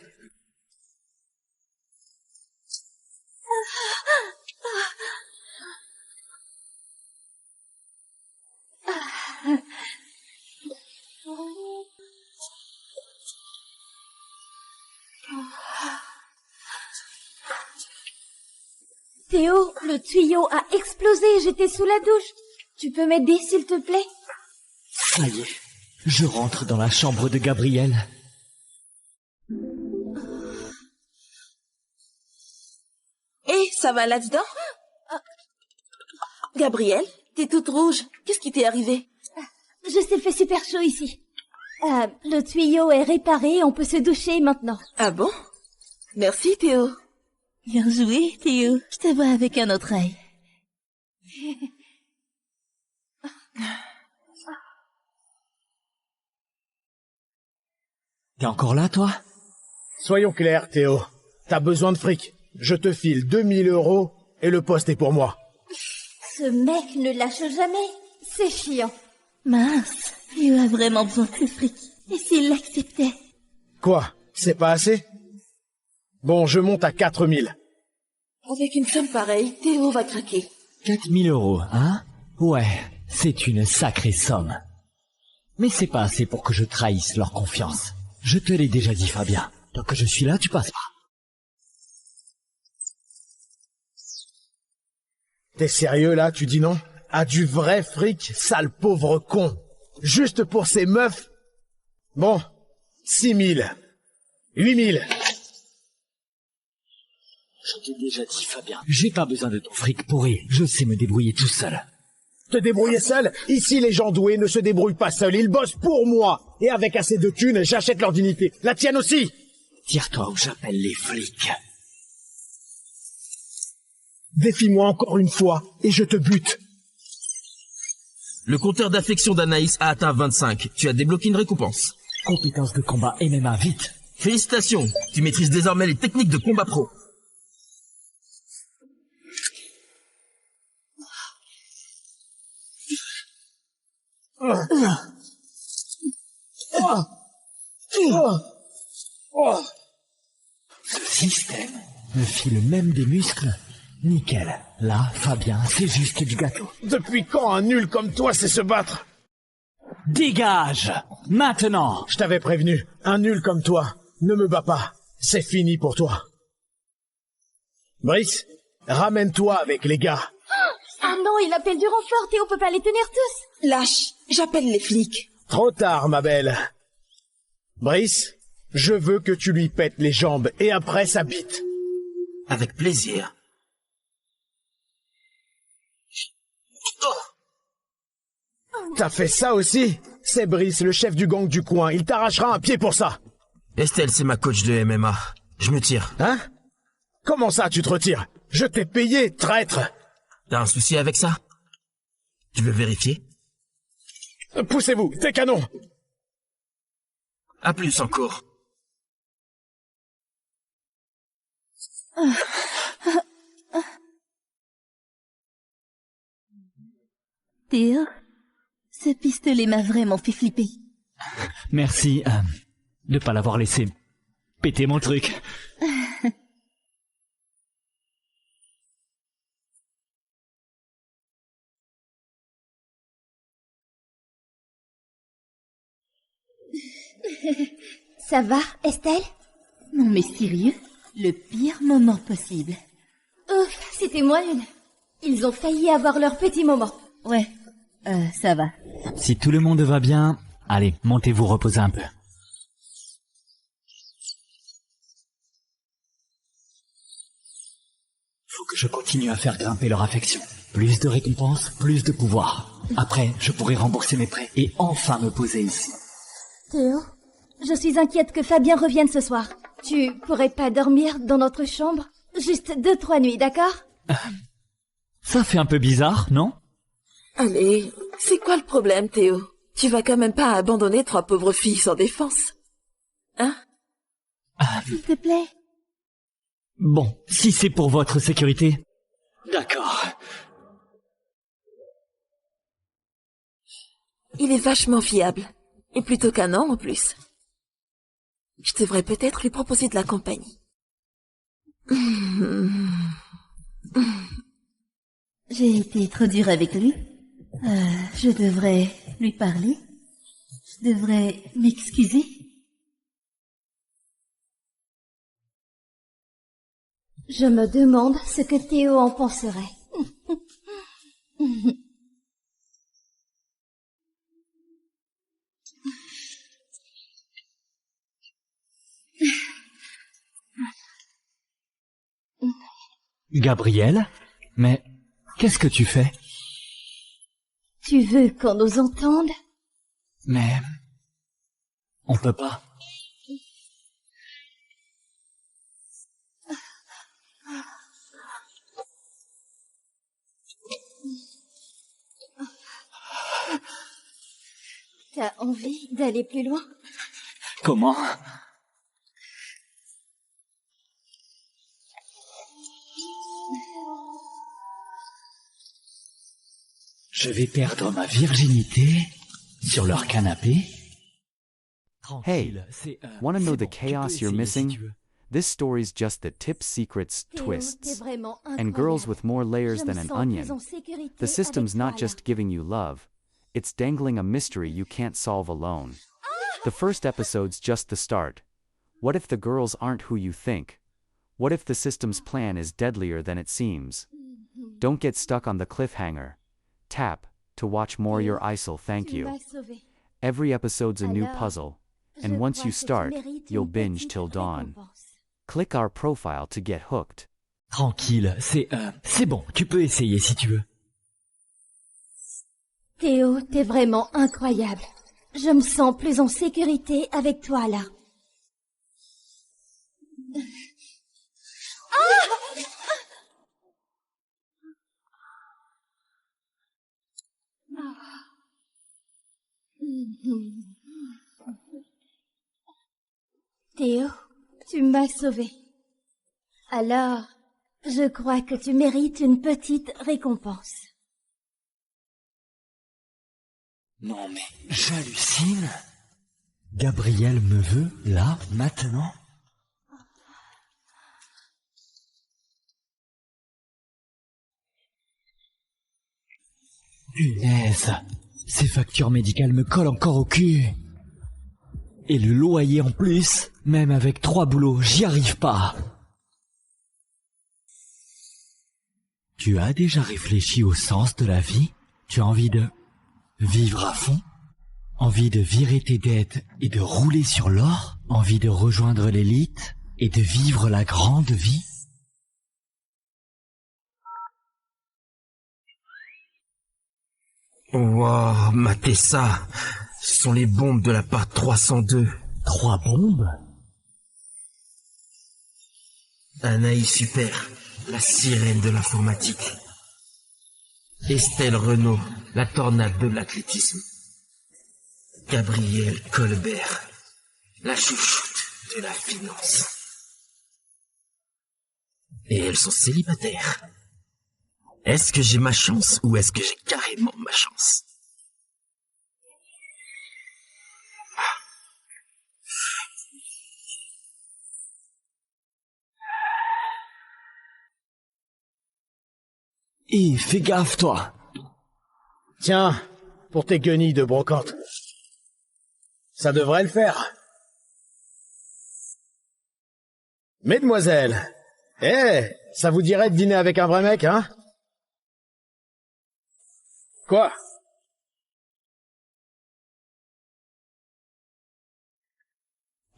Théo, le tuyau a explosé, j'étais sous la douche. Tu peux m'aider, s'il te plaît? Ça y est, je rentre dans la chambre de Gabriel. Et ça va là-dedans? Gabriel, t'es toute rouge. Qu'est-ce qui t'est arrivé? Je s'est fait super chaud ici. Le tuyau est réparé, on peut se doucher maintenant. Ah bon? Merci, Théo. Bien joué, Théo. Je te vois avec un autre œil. T'es encore là, toi? Soyons clairs, Théo. T'as besoin de fric. Je te file 2000 € et le poste est pour moi. Ce mec ne lâche jamais. C'est chiant. Mince, Théo a vraiment besoin de ce fric. Et s'il l'acceptait? Quoi? C'est pas assez? Bon, je monte à 4000. Avec une somme pareille, Théo va craquer. 4000 €, hein? Ouais, c'est une sacrée somme. Mais c'est pas assez pour que je trahisse leur confiance. Je te l'ai déjà dit, Fabien. Tant que je suis là, tu passes pas. T'es sérieux là, tu dis non? À du vrai fric, sale pauvre con. Juste pour ces meufs? Bon, 6000. 8000. Je t'ai déjà dit, Fabien. J'ai pas besoin de ton fric pourri. Je sais me débrouiller tout seul. Te débrouiller seul? Ici, les gens doués ne se débrouillent pas seuls. Ils bossent pour moi. Et avec assez de thunes, j'achète leur dignité. La tienne aussi. Tire-toi ou j'appelle les flics. Défie-moi encore une fois et je te bute. Le compteur d'affection d'Anaïs a atteint 25. Tu as débloqué une récompense. Compétences de combat MMA, vite. Félicitations, tu maîtrises désormais les techniques de combat pro. Ce système me file même des muscles. Nickel. Là, Fabien, c'est juste du gâteau. Depuis quand un nul comme toi sait se battre? Dégage! Maintenant! Je t'avais prévenu, un nul comme toi, ne me bats pas. C'est fini pour toi. Brice, ramène-toi avec les gars. Ah non, il appelle du renfort, Théo peut pas les tenir tous. Lâche, j'appelle les flics. Trop tard, ma belle. Brice, je veux que tu lui pètes les jambes et après sa bite. Avec plaisir. T'as fait ça aussi? C'est Brice, le chef du gang du coin. Il t'arrachera un pied pour ça. Estelle, c'est ma coach de MMA. Je me tire. Hein? Comment ça, tu te retires? Je t'ai payé, traître. T'as un souci avec ça? Tu veux vérifier? Poussez-vous, tes canons. À plus encore. Théo, ce pistolet m'a vraiment fait flipper. Merci de pas l'avoir laissé péter mon truc. Ça va, Estelle? Non mais sérieux? Le pire moment possible. Ouf, c'était moi une. Ils ont failli avoir leur petit moment. Ouais, ça va. Si tout le monde va bien, allez, montez vous reposer un peu. Faut que je continue à faire grimper leur affection. Plus de récompenses, plus de pouvoir. Après, je pourrai rembourser mes prêts et enfin me poser ici. Théo, je suis inquiète que Fabien revienne ce soir. Tu pourrais pas dormir dans notre chambre? Juste 2-3 nuits, d'accord? Ça fait un peu bizarre, non? Allez, c'est quoi le problème, Théo? Tu vas quand même pas abandonner 3 pauvres filles sans défense. Hein? S'il te plaît. Bon, si c'est pour votre sécurité... D'accord. Il est vachement fiable. Et plutôt qu'un an en plus. Je devrais peut-être lui proposer de la compagnie. J'ai été trop dure avec lui. Je devrais lui parler. Je devrais m'excuser. Je me demande ce que Théo en penserait. Gabriel? Mais qu'est-ce que tu fais? Tu veux qu'on nous entende? Mais... on peut pas. T'as envie d'aller plus loin? Comment? Je vais perdre ma virginité sur leur canapé. Hey, wanna know the chaos you're missing? This story's just the tip secrets, twists, and girls with more layers than an onion. The system's not just giving you love, it's dangling a mystery you can't solve alone. The first episode's just the start. What if the girls aren't who you think? What if the system's plan is deadlier than it seems? Don't get stuck on the cliffhanger. Tap to watch more your ISIL, thank you. Every episode's a new puzzle, and once you start, you'll binge till dawn. Click our profile to get hooked. Tranquille, c'est bon, tu peux essayer si tu veux. Théo, t'es vraiment incroyable. Je me sens plus en sécurité avec toi là. Théo, tu m'as sauvé. Alors, je crois que tu mérites une petite récompense. Non mais, j'hallucine. Gabriel me veut, là, maintenant? Punaise, ces factures médicales me collent encore au cul. Et le loyer en plus, même avec 3 boulots, j'y arrive pas. Tu as déjà réfléchi au sens de la vie? Tu as envie de vivre à fond? Envie de virer tes dettes et de rouler sur l'or? Envie de rejoindre l'élite et de vivre la grande vie? Wow, matez ça. Ce sont les bombes de la part 302. 3 bombes? Anaïs Super, la sirène de l'informatique. Estelle Renaud, la tornade de l'athlétisme. Gabrielle Colbert, la chouchoute de la finance. Et elles sont célibataires. Est-ce que j'ai ma chance ou est-ce que j'ai carrément ma chance? Et fais gaffe, toi. Tiens, pour tes guenilles de brocante. Ça devrait le faire. Mesdemoiselles, ça vous dirait de dîner avec un vrai mec, hein? Quoi?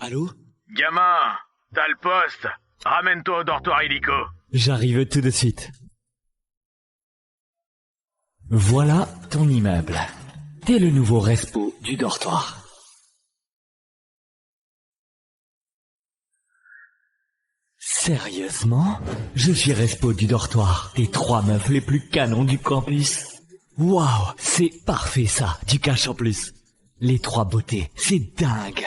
Allô? Gamin, t'as le poste. Ramène-toi au dortoir illico. J'arrive tout de suite. Voilà ton immeuble. T'es le nouveau respo du dortoir. Sérieusement? Je suis respo du dortoir des 3 meufs les plus canons du campus. Waouh, c'est parfait ça, du cash en plus. Les 3 beautés, c'est dingue.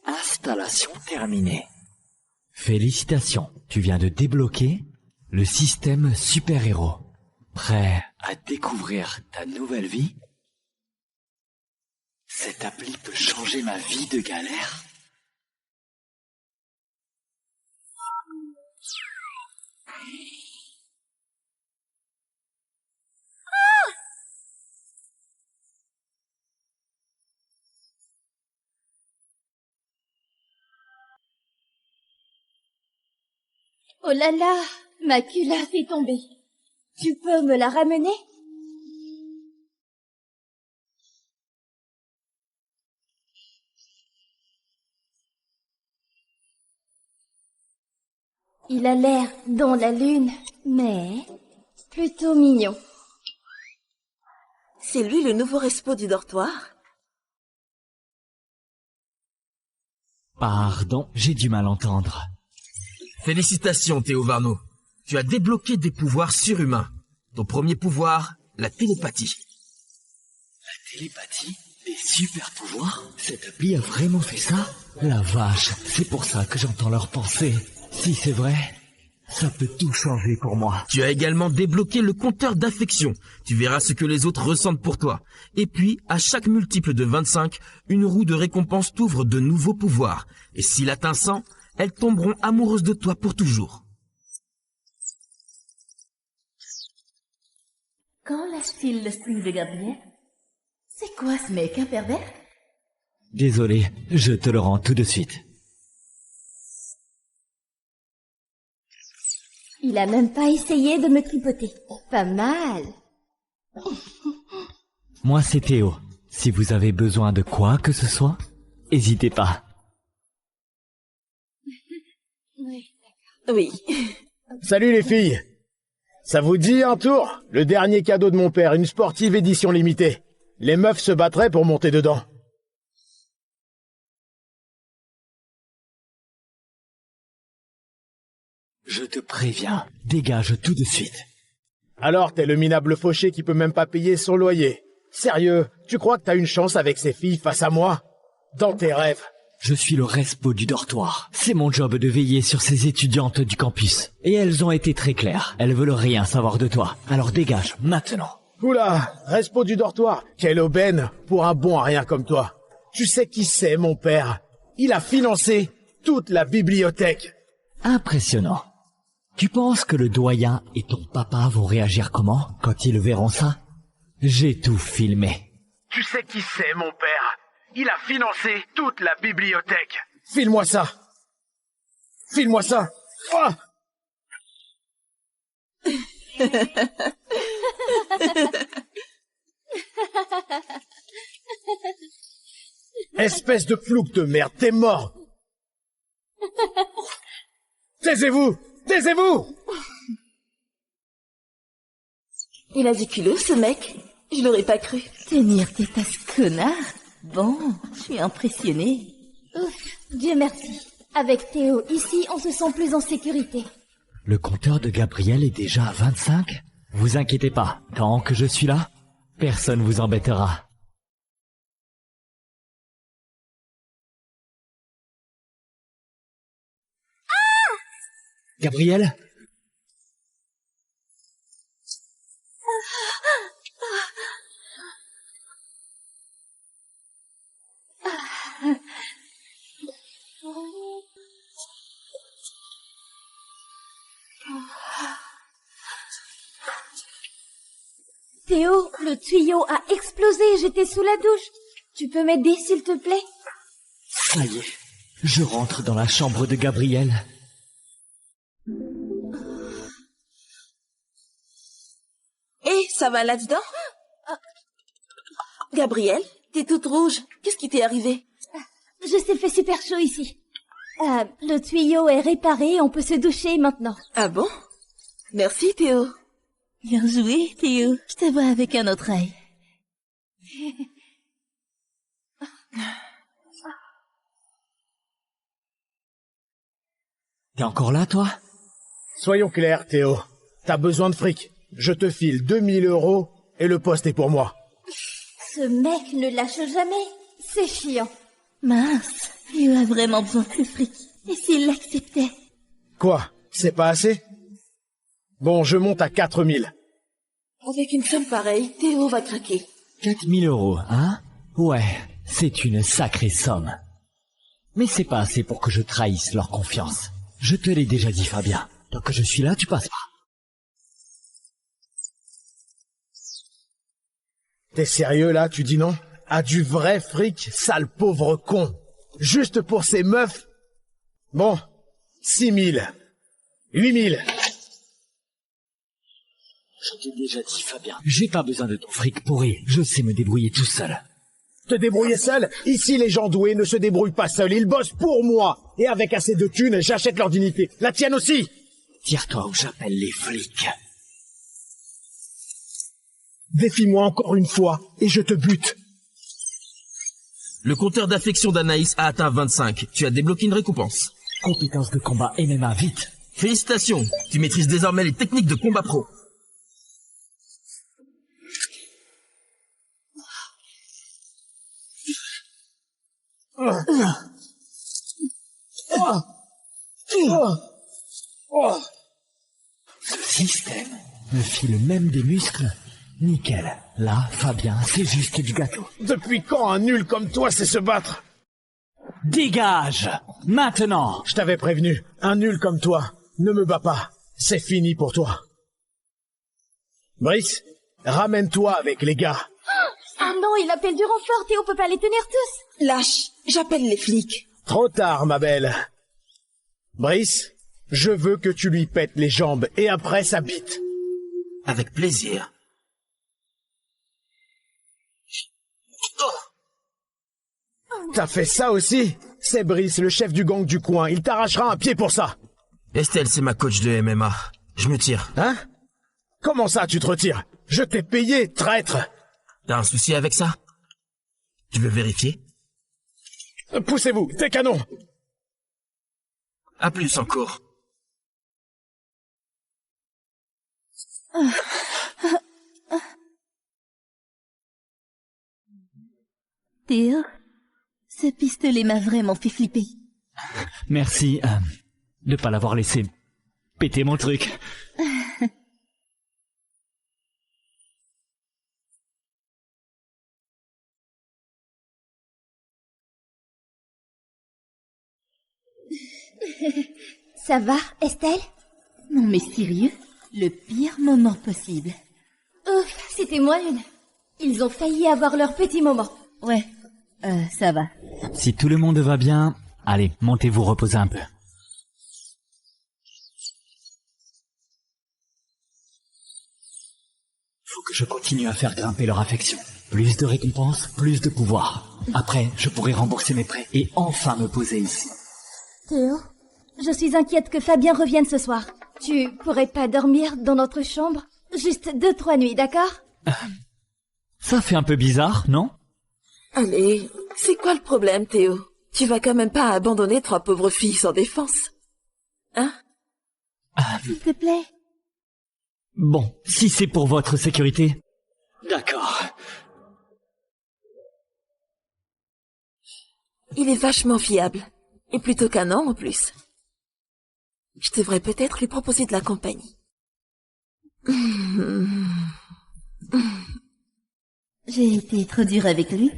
Installation terminée. Félicitations, tu viens de débloquer le système super-héros. Prêt à découvrir ta nouvelle vie? Cette appli peut changer ma vie de galère. Oh là là, ma culotte est tombée. Tu peux me la ramener? Il a l'air dans la lune, mais plutôt mignon. C'est lui le nouveau respo du dortoir? Pardon, j'ai du mal entendre. Félicitations Théo Varno. Tu as débloqué des pouvoirs surhumains. Ton premier pouvoir, la télépathie. La télépathie? Des super pouvoirs? Cette appli a vraiment fait ça? La vache, c'est pour ça que j'entends leurs pensées. Si c'est vrai, ça peut tout changer pour moi. Tu as également débloqué le compteur d'affection. Tu verras ce que les autres ressentent pour toi. Et puis, à chaque multiple de 25, une roue de récompense t'ouvre de nouveaux pouvoirs. Et s'il atteint 100, elles tomberont amoureuses de toi pour toujours. Quand lâche-t-il le string de Gabriel? C'est quoi ce mec, un pervers? Désolé, je te le rends tout de suite. Il a même pas essayé de me tripoter. Pas mal. Moi, c'est Théo. Si vous avez besoin de quoi que ce soit, n'hésitez pas. Oui. Salut les filles. Ça vous dit un tour? Le dernier cadeau de mon père, une sportive édition limitée. Les meufs se battraient pour monter dedans. Je te préviens, dégage tout de suite. Alors t'es le minable fauché qui peut même pas payer son loyer. Sérieux, tu crois que t'as une chance avec ces filles face à moi? Dans tes rêves, Je suis le respo du dortoir. C'est mon job de veiller sur ces étudiantes du campus. Et elles ont été très claires. Elles veulent rien savoir de toi. Alors dégage, maintenant. Oula, respo du dortoir. Quelle aubaine pour un bon à rien comme toi. Tu sais qui c'est, mon père? Il a financé toute la bibliothèque. Impressionnant. Tu penses que le doyen et ton papa vont réagir comment quand ils verront ça? J'ai tout filmé. Tu sais qui c'est, mon père? Il a financé toute la bibliothèque. File-moi ça. File-moi ça. Ah! Espèce de plouc de merde, t'es mort. Taisez-vous! Taisez-vous! Il a du culot, ce mec. Je l'aurais pas cru. Tenir tes tasses, connard. Bon, je suis impressionnée. Ouf, Dieu merci. Avec Théo, ici, on se sent plus en sécurité. Le compteur de Gabriel est déjà à 25? Vous inquiétez pas, tant que je suis là, personne vous embêtera. Gabriel? Théo, le tuyau a explosé, j'étais sous la douche. Tu peux m'aider, s'il te plaît? Ça y est, je rentre dans la chambre de Gabriel. Hé, ça va là-dedans? Gabrielle, t'es toute rouge. Qu'est-ce qui t'est arrivé? Je s'est fait super chaud ici. Le tuyau est réparé, on peut se doucher maintenant. Ah bon? Merci, Théo. Bien joué, Théo. Je te vois avec un autre œil. T'es encore là, toi? Soyons clairs, Théo. T'as besoin de fric. Je te file 2000 € et le poste est pour moi. Ce mec ne lâche jamais. C'est chiant. Mince, Théo a vraiment besoin de ce fric. Et s'il l'acceptait? Quoi? C'est pas assez? Bon, je monte à 4000. Avec une somme pareille, Théo va craquer. 4000 €, hein? Ouais, c'est une sacrée somme. Mais c'est pas assez pour que je trahisse leur confiance. Je te l'ai déjà dit, Fabien. Tant que je suis là, tu passes pas. T'es sérieux là, tu dis non? À du vrai fric, sale pauvre con. Juste pour ces meufs? Bon, 6000. 8000. Je t'ai déjà dit, Fabien. J'ai pas besoin de ton fric pourri. Je sais me débrouiller tout seul. Te débrouiller seul? Ici, les gens doués ne se débrouillent pas seuls. Ils bossent pour moi. Et avec assez de thunes, j'achète leur dignité. La tienne aussi. Tire-toi ou j'appelle les flics. Défie-moi encore une fois et je te bute. Le compteur d'affection d'Anaïs a atteint 25. Tu as débloqué une récompense. Compétences de combat MMA, vite. Félicitations, tu maîtrises désormais les techniques de combat pro. Ce système me file même des muscles. Nickel. Là, Fabien, c'est juste du gâteau. Depuis quand un nul comme toi sait se battre? Dégage! Maintenant! Je t'avais prévenu, un nul comme toi, ne me bats pas. C'est fini pour toi. Brice, ramène-toi avec les gars. Ah non, il appelle du renfort, Théo peut pas les tenir tous. Lâche, j'appelle les flics. Trop tard, ma belle. Brice, je veux que tu lui pètes les jambes et après sa bite. Avec plaisir. T'as fait ça aussi? C'est Brice, le chef du gang du coin. Il t'arrachera un pied pour ça. Estelle, c'est ma coach de MMA. Je me tire. Hein? Comment ça, tu te retires? Je t'ai payé, traître. T'as un souci avec ça? Tu veux vérifier? Poussez-vous, tes canons. À plus encore. Théo, Ce pistolet m'a vraiment fait flipper. Merci de pas l'avoir laissé péter mon truc. Ça va, Estelle? Non mais sérieux? Le pire moment possible. Ouf, c'était moi une. Ils ont failli avoir leur petit moment. Ouais, ça va. Si tout le monde va bien, allez, montez vous reposer un peu. Faut que je continue à faire grimper leur affection. Plus de récompenses, plus de pouvoir. Après, je pourrai rembourser mes prêts et enfin me poser ici. Théo, je suis inquiète que Fabien revienne ce soir. Tu pourrais pas dormir dans notre chambre? Juste 2-3 nuits, d'accord? Ça fait un peu bizarre, non? Allez, c'est quoi le problème, Théo? Tu vas quand même pas abandonner 3 pauvres filles sans défense. Hein? S'il te plaît. Bon, si c'est pour votre sécurité... D'accord. Il est vachement fiable. Et plutôt qu'un an en plus. Je devrais peut-être lui proposer de la compagnie. J'ai été trop dure avec lui.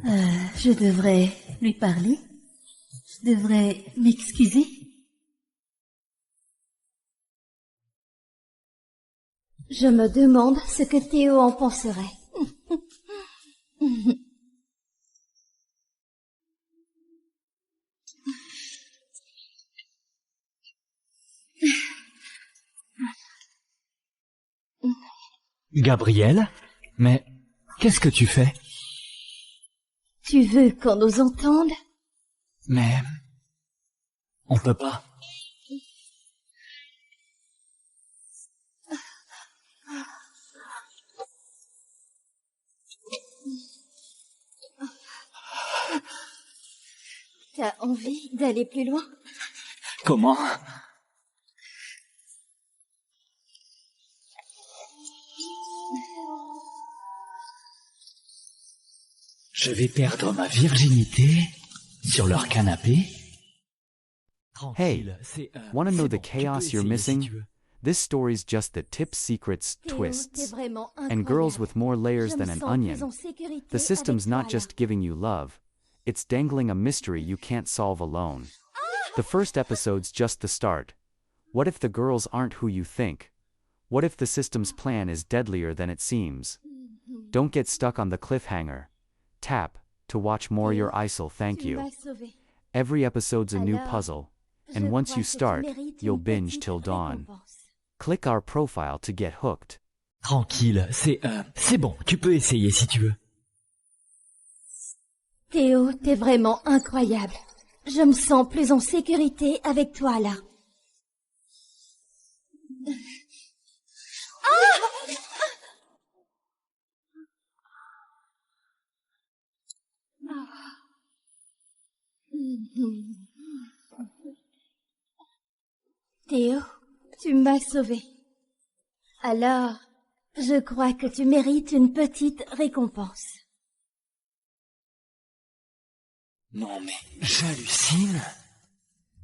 Je devrais lui parler. Je devrais m'excuser. Je me demande ce que Théo en penserait. Gabriel? Mais qu'est-ce que tu fais? Tu veux qu'on nous entende? Mais... on peut pas. T'as envie d'aller plus loin? Comment? Je vais perdre ma virginité sur leur canapé. Hey, wanna know the chaos you're missing? This story's just the tip secrets, twists, and girls with more layers than an onion. The system's not just giving you love, it's dangling a mystery you can't solve alone. The first episode's just the start. What if the girls aren't who you think? What if the system's plan is deadlier than it seems? Don't get stuck on the cliffhanger. Tap to watch more your ISIL, thank you. Every episode's a new puzzle, and once you start, you'll binge till dawn. Click our profile to get hooked. Tranquille, c'est bon, tu peux essayer si tu veux. Théo, t'es vraiment incroyable. Je me sens plus en sécurité avec toi là. Théo, tu m'as sauvée. Alors, je crois que tu mérites une petite récompense. Non mais, j'hallucine.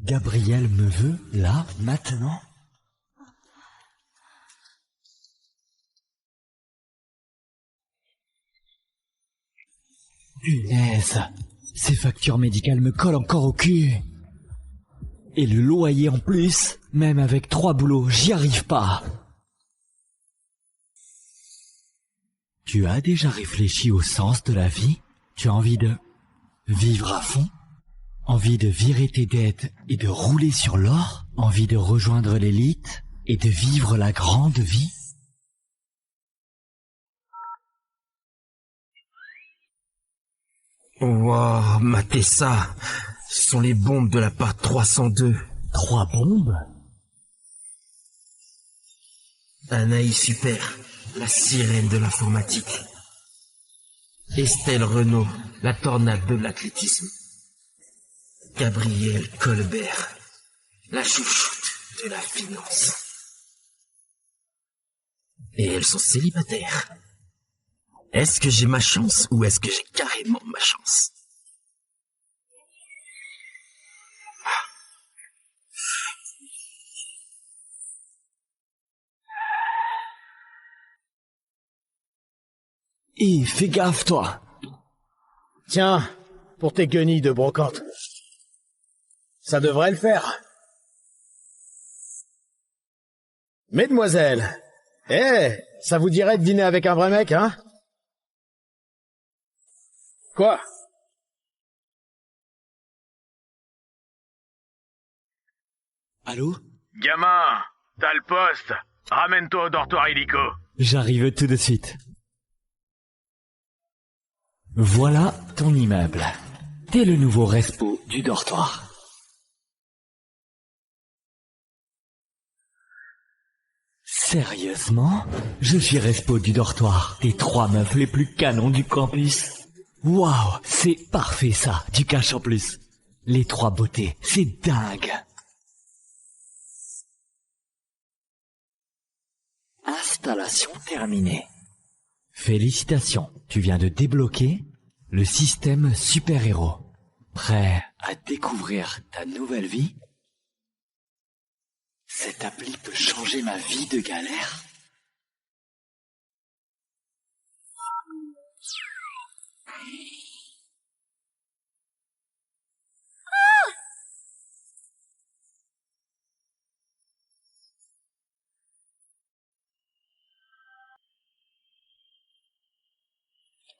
Gabriel me veut, là, maintenant? Punaise, ces factures médicales me collent encore au cul. Et le loyer en plus, même avec 3 boulots, j'y arrive pas. Tu as déjà réfléchi au sens de la vie? Tu as envie de vivre à fond? Envie de virer tes dettes et de rouler sur l'or? Envie de rejoindre l'élite et de vivre la grande vie? Wow, matez ça. Ce sont les bombes de la part 302. 3 bombes? Anaïs Super, la sirène de l'informatique. Estelle Renaud, la tornade de l'athlétisme. Gabrielle Colbert, la chouchoute de la finance. Et elles sont célibataires. Est-ce que j'ai ma chance ou est-ce que j'ai carrément ma chance? Et fais gaffe, toi. Tiens, pour tes guenilles de brocante. Ça devrait le faire. Mesdemoiselles, ça vous dirait de dîner avec un vrai mec, hein? Quoi? Allô? Gamin, t'as le poste. Ramène-toi au dortoir illico. J'arrive tout de suite. Voilà ton immeuble. T'es le nouveau respo du dortoir. Sérieusement? Je suis respo du dortoir. Des 3 meufs les plus canons du campus. Waouh, c'est parfait ça, du cash en plus. Les 3 beautés, c'est dingue. Installation terminée. Félicitations, tu viens de débloquer le système super-héros. Prêt à découvrir ta nouvelle vie? Cette appli peut changer ma vie de galère.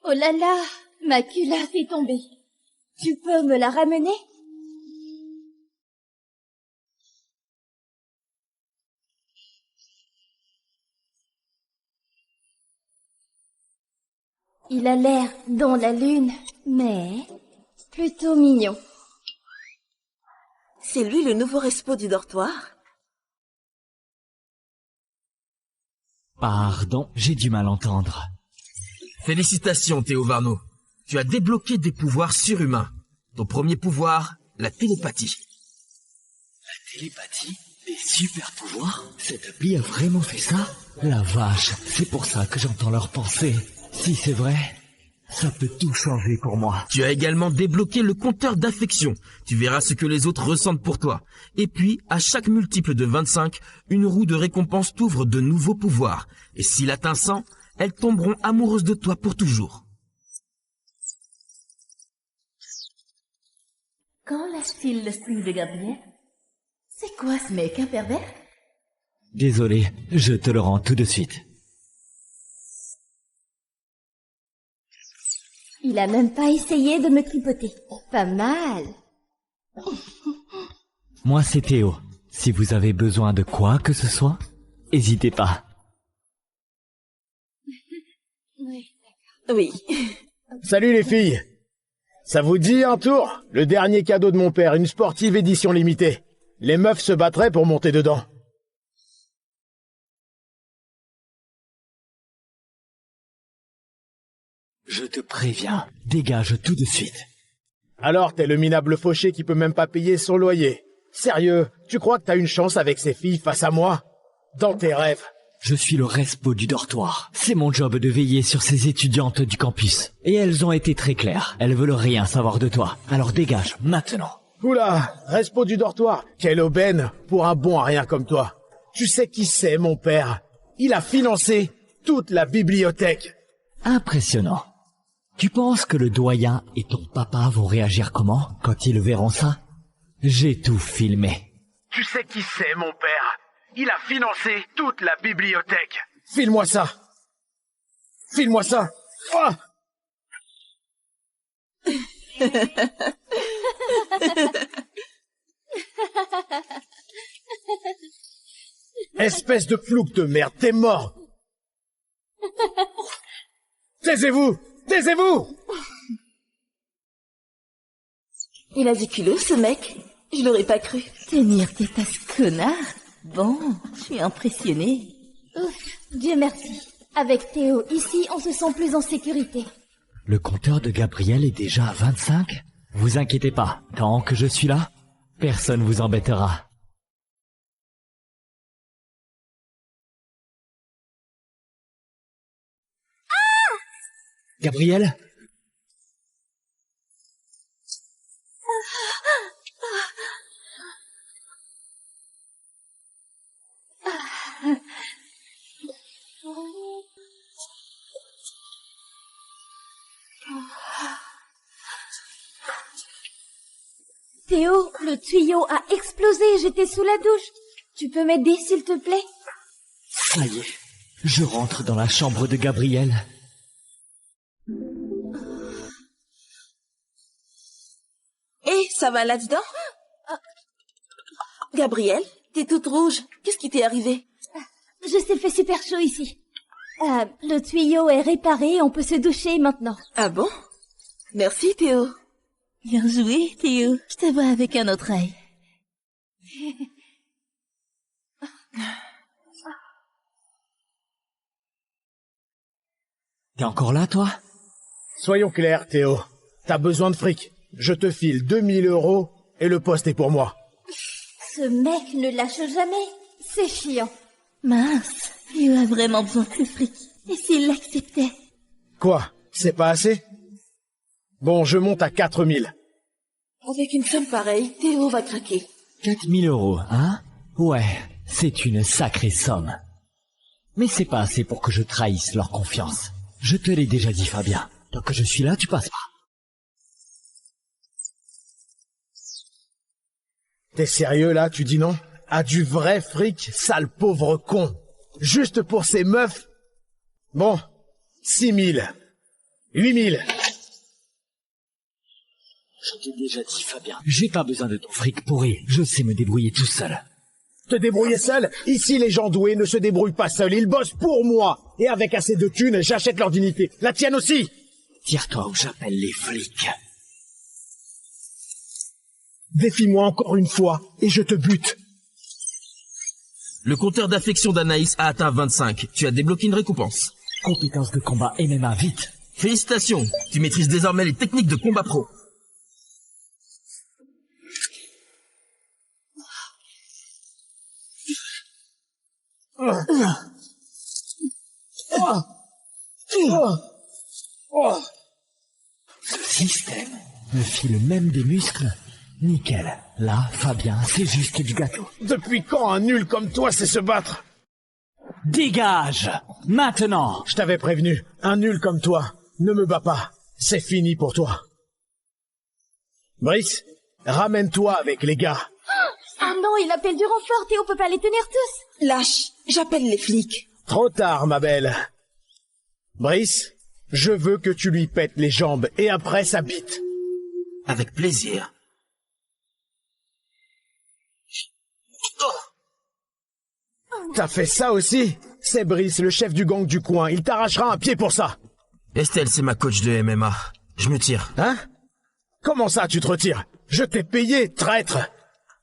Oh là là, ma culotte est tombée. Tu peux me la ramener? Il a l'air dans la lune, mais plutôt mignon. C'est lui le nouveau respo du dortoir? Pardon, j'ai du mal entendre. Félicitations, Théo Varno. Tu as débloqué des pouvoirs surhumains. Ton premier pouvoir, la télépathie. La télépathie? Des super pouvoirs? Cette appli a vraiment fait ça? La vache, c'est pour ça que j'entends leurs pensées. Si c'est vrai, ça peut tout changer pour moi. Tu as également débloqué le compteur d'affection. Tu verras ce que les autres ressentent pour toi. Et puis, à chaque multiple de 25, une roue de récompense t'ouvre de nouveaux pouvoirs. Et s'il atteint 100, elles tomberont amoureuses de toi pour toujours. Quand lâche-t-il le style de Gabriel? C'est quoi ce mec, un pervers? Désolé, je te le rends tout de suite. Il a même pas essayé de me tripoter. Pas mal. Moi, c'est Théo. Si vous avez besoin de quoi que ce soit, n'hésitez pas. Oui. Salut les filles. Ça vous dit un tour? Le dernier cadeau de mon père, une sportive édition limitée. Les meufs se battraient pour monter dedans. Je te préviens, dégage tout de suite. Alors t'es le minable fauché qui peut même pas payer son loyer. Sérieux, tu crois que t'as une chance avec ces filles face à moi? Dans tes rêves. Je suis le respo du dortoir. C'est mon job de veiller sur ces étudiantes du campus. Et elles ont été très claires. Elles veulent rien savoir de toi. Alors dégage, maintenant. Oula, respo du dortoir. Quelle aubaine pour un bon à rien comme toi. Tu sais qui c'est, mon père? Il a financé toute la bibliothèque. Impressionnant. Tu penses que le doyen et ton papa vont réagir comment quand ils verront ça? J'ai tout filmé. Tu sais qui c'est, mon père? Il a financé toute la bibliothèque. File-moi ça. File-moi ça. Ah! Espèce de plouc de merde, t'es mort. Taisez-vous! Taisez-vous! Il a du culot, ce mec. Je l'aurais pas cru. Tenir tête à ce connard? Bon, je suis impressionnée. Ouf, Dieu merci. Avec Théo, ici, on se sent plus en sécurité. Le compteur de Gabriel est déjà à 25? Vous inquiétez pas, tant que je suis là, personne vous embêtera. Gabriel? Théo, le tuyau a explosé, j'étais sous la douche. Tu peux m'aider, s'il te plaît? Ça y est, je rentre dans la chambre de Gabriel. Hé, ça va là-dedans? Gabrielle, t'es toute rouge. Qu'est-ce qui t'est arrivé? Je s'est fait super chaud ici. Le tuyau est réparé, on peut se doucher maintenant. Ah bon? Merci, Théo. Bien joué, Théo. Je te vois avec un autre œil. T'es encore là, toi? Soyons clairs, Théo. T'as besoin de fric. Je te file 2000 € et le poste est pour moi. Ce mec ne lâche jamais. C'est chiant. Mince, Théo a vraiment besoin de ce fric. Et s'il l'acceptait? Quoi? C'est pas assez? Bon, je monte à 4000. Avec une somme pareille, Théo va craquer. 4000 €, hein? Ouais, c'est une sacrée somme. Mais c'est pas assez pour que je trahisse leur confiance. Je te l'ai déjà dit, Fabien. Tant que je suis là, tu passes pas. T'es sérieux là, tu dis non? À du vrai fric, sale pauvre con. Juste pour ces meufs? Bon, 6000. 8000. Je t'ai déjà dit, Fabien. J'ai pas besoin de ton fric pourri. Je sais me débrouiller tout seul. Te débrouiller seul? Ici, les gens doués ne se débrouillent pas seuls. Ils bossent pour moi. Et avec assez de thunes, j'achète leur dignité. La tienne aussi. Tire-toi ou j'appelle les flics. Défie-moi encore une fois et je te bute. Le compteur d'affection d'Anaïs a atteint 25. Tu as débloqué une récompense. Compétences de combat MMA, vite. Félicitations, tu maîtrises désormais les techniques de combat pro. Ce système me file même des muscles. Nickel. Là, Fabien, c'est juste du gâteau. Depuis quand un nul comme toi sait se battre? Dégage! Maintenant! Je t'avais prévenu, un nul comme toi ne me bat pas. C'est fini pour toi. Brice, ramène-toi avec les gars. Ah non, il appelle du renfort, Théo peut pas les tenir tous. Lâche, j'appelle les flics. Trop tard, ma belle. Brice, je veux que tu lui pètes les jambes et après sa bite. Avec plaisir. T'as fait ça aussi? C'est Brice, le chef du gang du coin. Il t'arrachera un pied pour ça. Estelle, c'est ma coach de MMA. Je me tire. Hein? Comment ça, tu te retires? Je t'ai payé, traître.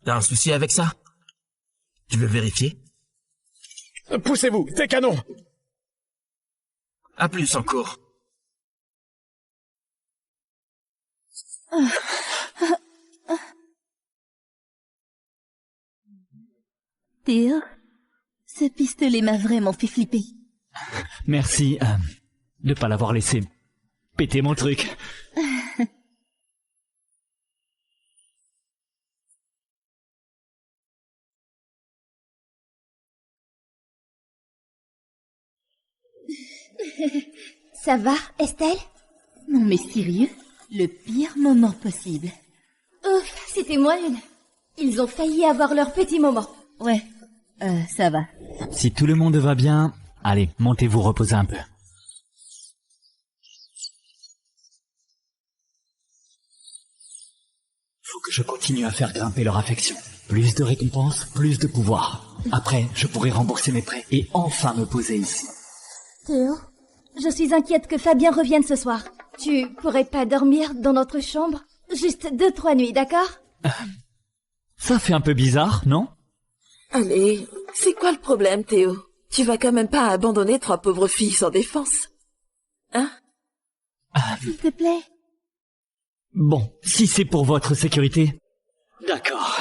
T'as un souci avec ça? Tu veux vérifier? Poussez-vous, tes canons. À plus encore. Théo, ce pistolet m'a vraiment fait flipper. Merci de pas l'avoir laissé péter mon truc. Ça va, Estelle? Non mais sérieux? Le pire moment possible. Ouf, c'était moi une. Ils ont failli avoir leur petit moment. Ouais, ça va. Si tout le monde va bien, allez, montez-vous reposer un peu. Faut que je continue à faire grimper leur affection. Plus de récompenses, plus de pouvoir. Après, je pourrai rembourser mes prêts et enfin me poser ici. Théo, je suis inquiète que Fabien revienne ce soir. Tu pourrais pas dormir dans notre chambre? Juste 2-3 nuits, d'accord? Ça fait un peu bizarre, non? Allez, c'est quoi le problème, Théo? Tu vas quand même pas abandonner 3 pauvres filles sans défense. Hein? S'il te plaît. Bon, si c'est pour votre sécurité... D'accord.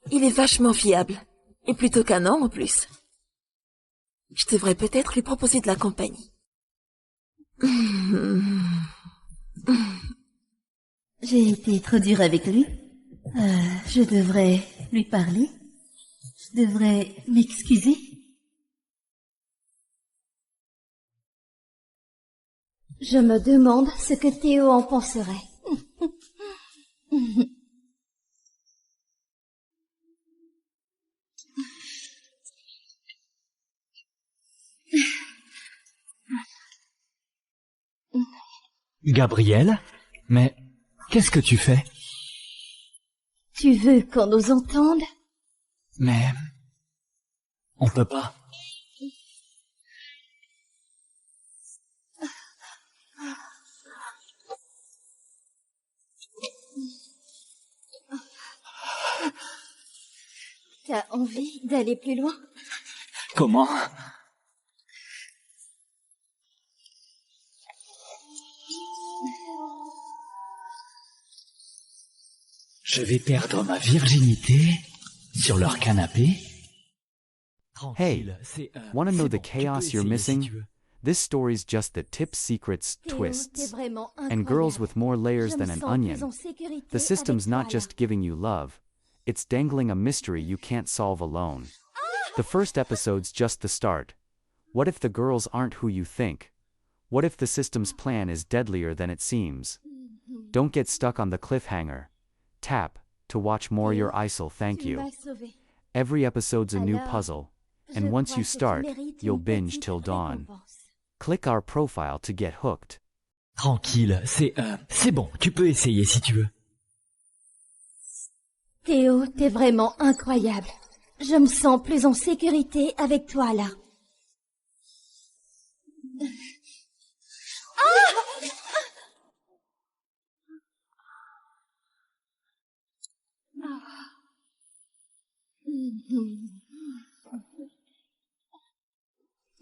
Il est vachement fiable. Et plutôt qu'un an en plus. Je devrais peut-être lui proposer de la compagnie. J'ai été trop dure avec lui. Je devrais lui parler. Je devrais m'excuser. Je me demande ce que Théo en penserait. Gabriel? Mais qu'est-ce que tu fais? Tu veux qu'on nous entende? Mais on peut pas. T'as envie d'aller plus loin? Comment? Je vais perdre ma virginité sur leur canapé. Hey, wanna know the chaos you're missing? This story's just the tips, secrets, twists, and girls with more layers than an onion. The system's not just giving you love, it's dangling a mystery you can't solve alone. The first episode's just the start. What if the girls aren't who you think? What if the system's plan is deadlier than it seems? Don't get stuck on the cliffhanger. Tap to watch more your ISIL, thank you. Every episode's a new puzzle, and once you start, you'll binge till dawn. Click our profile to get hooked. Tranquille, c'est bon, tu peux essayer si tu veux. Théo, t'es vraiment incroyable. Je me sens plus en sécurité avec toi là.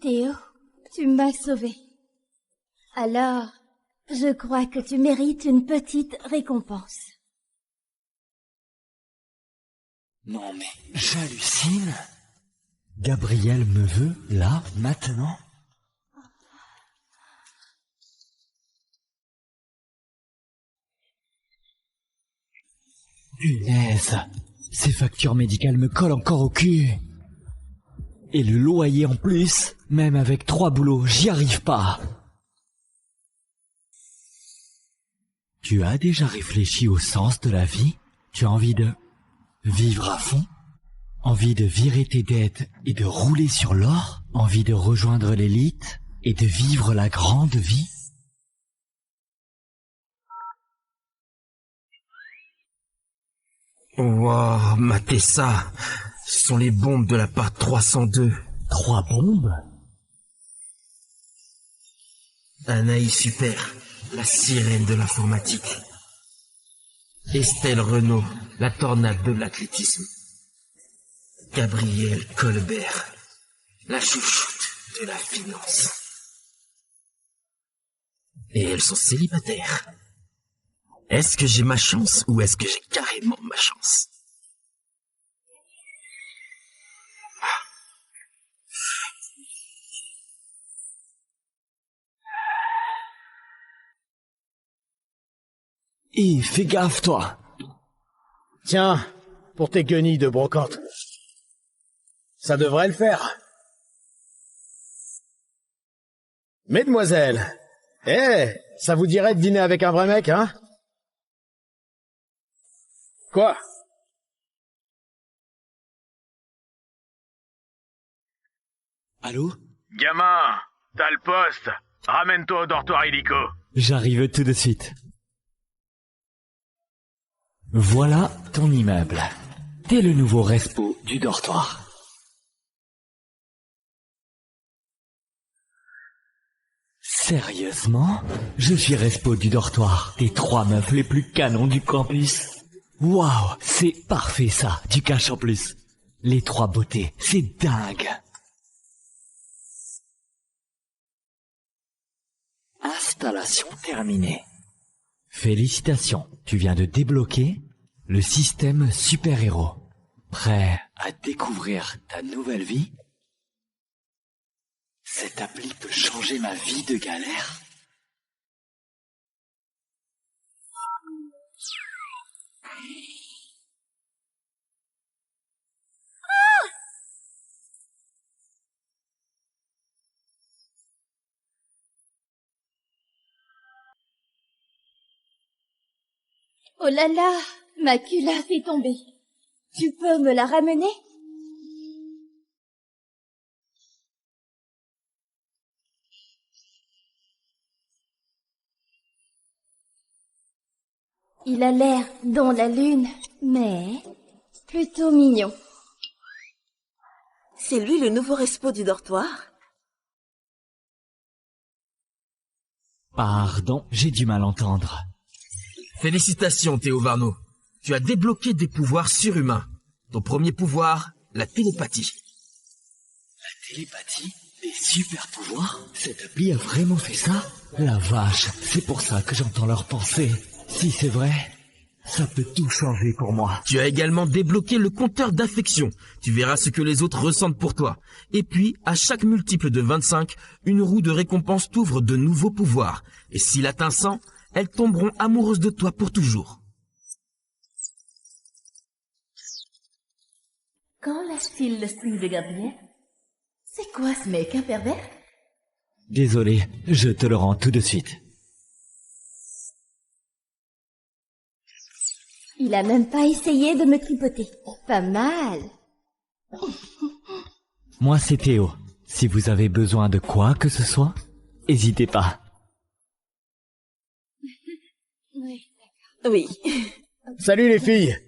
Théo, tu m'as sauvé. Alors, je crois que tu mérites une petite récompense. Non mais, j'hallucine. Gabriel me veut, là, maintenant? Punaise, ces factures médicales me collent encore au cul. Et le loyer en plus, même avec 3 boulots, j'y arrive pas. Tu as déjà réfléchi au sens de la vie? Tu as envie de vivre à fond? Envie de virer tes dettes et de rouler sur l'or? Envie de rejoindre l'élite et de vivre la grande vie? Wow, matez ça. Ce sont les bombes de la part 302. 3 bombes? Anaïs Super, la sirène de l'informatique. Estelle Renaud, la tornade de l'athlétisme. Gabrielle Colbert, la chouchoute de la finance. Et elles sont célibataires. Est-ce que j'ai ma chance ou est-ce que j'ai carrément ma chance? Et fais gaffe, toi. Tiens, pour tes guenilles de brocante. Ça devrait le faire. Mesdemoiselles, ça vous dirait de dîner avec un vrai mec, hein? Quoi? Allô? Gamin, t'as le poste. Ramène-toi au dortoir illico. J'arrive tout de suite. Voilà ton immeuble. T'es le nouveau respo du dortoir. Sérieusement? Je suis respo du dortoir. Des 3 meufs les plus canons du campus. Waouh, c'est parfait ça, du cash en plus. Les 3 beautés, c'est dingue. Installation terminée. Félicitations, tu viens de débloquer le système super-héros. Prêt à découvrir ta nouvelle vie? Cette appli peut changer ma vie de galère? Oh là là, ma culotte est tombée. Tu peux me la ramener? Il a l'air dans la lune, mais plutôt mignon. C'est lui le nouveau respo du dortoir? Pardon, j'ai du mal entendre. Félicitations, Théo Varno. Tu as débloqué des pouvoirs surhumains. Ton premier pouvoir, la télépathie. La télépathie? Des super pouvoirs? Cette appli a vraiment fait ça? La vache, c'est pour ça que j'entends leurs pensées. Si c'est vrai, ça peut tout changer pour moi. Tu as également débloqué le compteur d'affection. Tu verras ce que les autres ressentent pour toi. Et puis, à chaque multiple de 25, une roue de récompense t'ouvre de nouveaux pouvoirs. Et s'il atteint 100, elles tomberont amoureuses de toi pour toujours. Quand lâche-t-il le string de Gabriel? C'est quoi ce mec, un pervers? Désolé, je te le rends tout de suite. Il a même pas essayé de me tripoter. Pas mal. Moi, c'est Théo. Si vous avez besoin de quoi que ce soit, n'hésitez pas. Oui. Salut les filles.